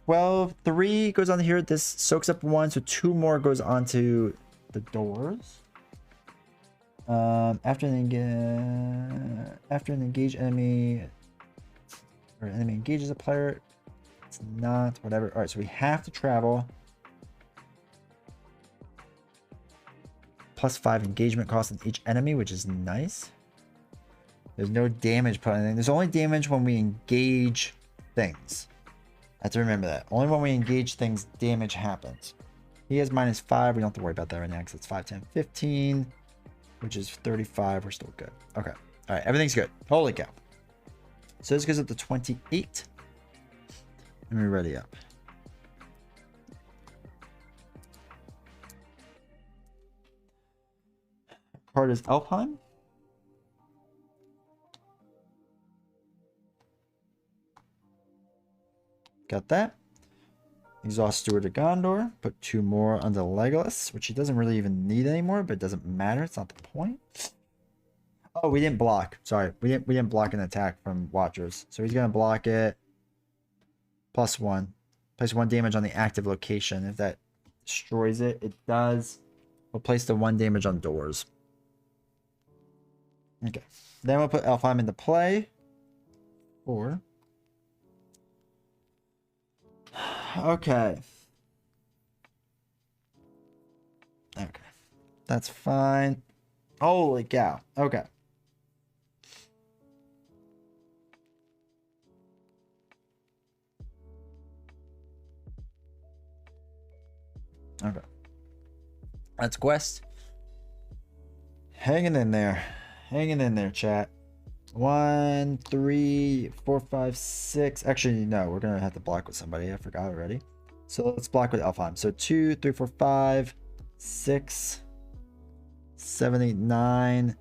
12, 3 goes on here. This soaks up 1, so 2 more goes onto the doors. After an engaged enemy, or enemy engages a player, it's not whatever. All right, so we have to travel. +5 engagement cost on each enemy, which is nice. There's no damage put on anything. There's only damage when we engage things. I have to remember that. Only when we engage things, damage happens. He has -5. We don't have to worry about that right now because it's 5, 10, 15, which is 35. We're still good. Okay. All right. Everything's good. Holy cow. So this goes up to 28. And we're ready up. card is Elfheim. Got that. Exhaust Steward of Gondor. Put 2 more on the Legolas, which he doesn't really even need anymore, but it doesn't matter. It's not the point. Oh, we didn't block. Sorry, we didn't block an attack from Watchers. So he's gonna block it. +1. Place 1 damage on the active location. If that destroys it, it does. We'll place the 1 damage on doors. Okay. Then we'll put Elfheim into play. 4. Okay. Okay. That's fine. Holy cow. Okay. Okay. That's quest. Hanging in there. Hanging in there, chat. 1, 3, 4, 5, 6. Actually, no, we're gonna have to block with somebody. I forgot already. So let's block with Elfheim. So 2, 3, 4, 5, 6, 7, 8, 9,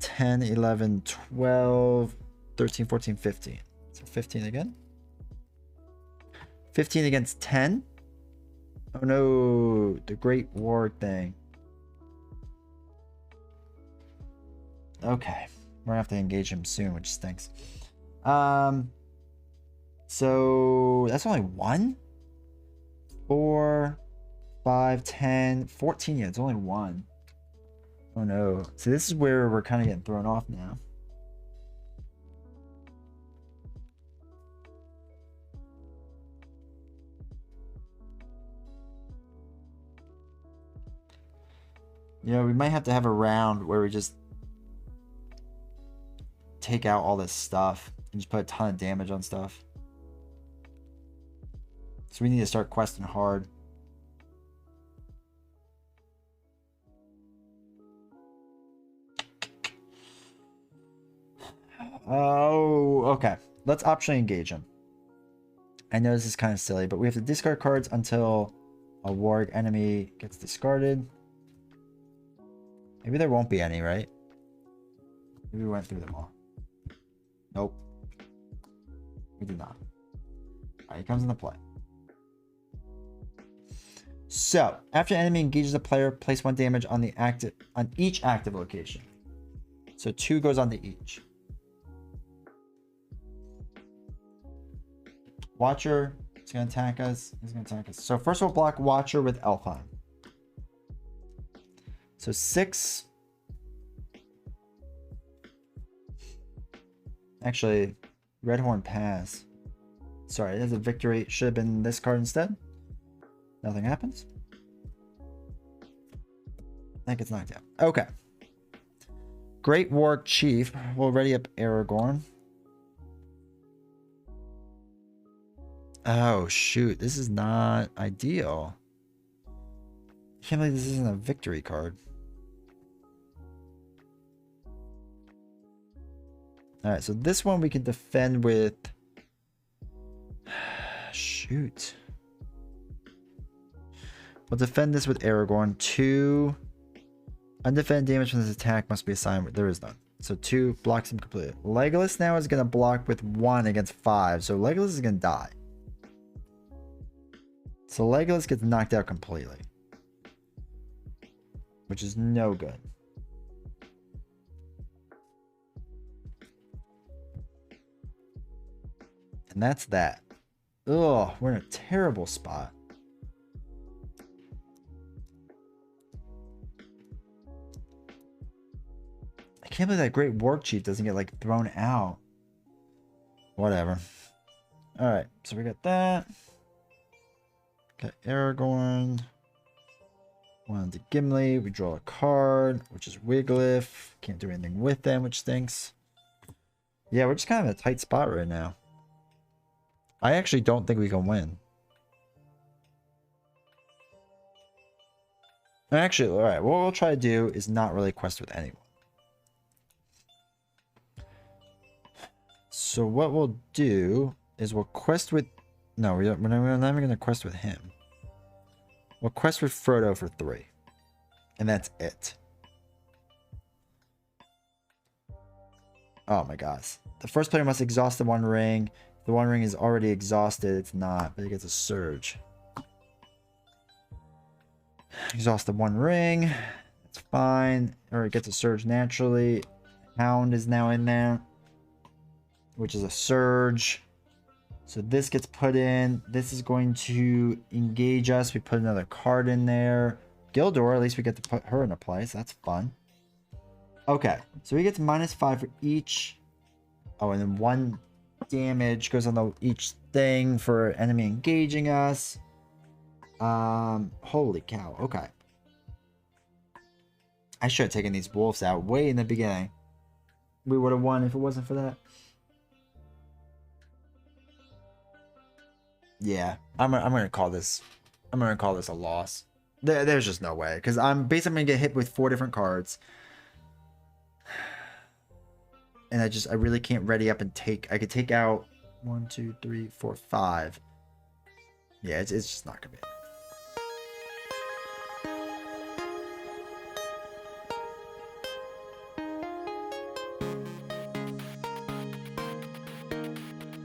10, 11, 12, 13, 14, 15. So 15 again. 15 against 10. Oh no, the Great War thing. Okay, we're gonna have to engage him soon, which stinks. So that's only 1, 4, 5, 10, 14. Yeah, it's only 1. Oh no. So this is where we're kind of getting thrown off now. Yeah, we might have to have a round where we just take out all this stuff and just put a ton of damage on stuff. So we need to start questing hard. Oh, okay. Let's optionally engage him. I know this is kind of silly, but we have to discard cards until a warg enemy gets discarded. Maybe there won't be any, right? Maybe we went through them all. Nope. We did not. Alright, he comes into play. So, after an enemy engages a player, place 1 damage on each active location. So 2 goes on to each. Watcher is going to attack us. He's going to attack us. So first we'll block Watcher with Elfheim. So 6. Actually, Redhorn Pass. Sorry, it has a victory. Should have been this card instead. Nothing happens. That gets knocked out. Okay. Great Warg Chief. We'll ready up Aragorn. Oh, shoot. This is not ideal. I can't believe this isn't a victory card. Alright, so this one we can defend with... Shoot. We'll defend this with Aragorn. 2. Undefended damage from this attack must be assigned. There is none. So 2 blocks him completely. Legolas now is going to block with 1 against 5. So Legolas is going to die. So Legolas gets knocked out completely. Which is no good. And that's that. Ugh, we're in a terrible spot. I can't believe that Great Warg Chief doesn't get like thrown out. Whatever. Alright, so we got that. Got Aragorn. One to Gimli. We draw a card, which is Wiglif. Can't do anything with them, which stinks. Yeah, we're just kind of in a tight spot right now. I actually don't think we can win. Actually, alright, what we'll try to do is not really quest with anyone. So what we'll do is we'll quest with... No, we're not even going to quest with him. We'll quest with Frodo for 3. And that's it. Oh my gosh. The first player must exhaust the one ring. The one ring is already exhausted. It's not, but it gets a surge. Exhaust the one ring. It's fine. Or it gets a surge naturally. Hound is now in there, which is a surge. So this gets put in. This is going to engage us. We put another card in there. Gildor, at least we get to put her in a place. That's fun. Okay, so we get to -5 for each. Oh, and then 1 damage goes on each thing for enemy engaging us. Holy cow. Okay. I should have taken these wolves out way in the beginning. We would have won if it wasn't for that. Yeah, I'm gonna call this. I'm gonna call this a loss. There's just no way, because I'm basically gonna get hit with 4 different cards, and I really can't ready up and take. I could take out 1, 2, 3, 4, 5. Yeah, it's just not gonna be.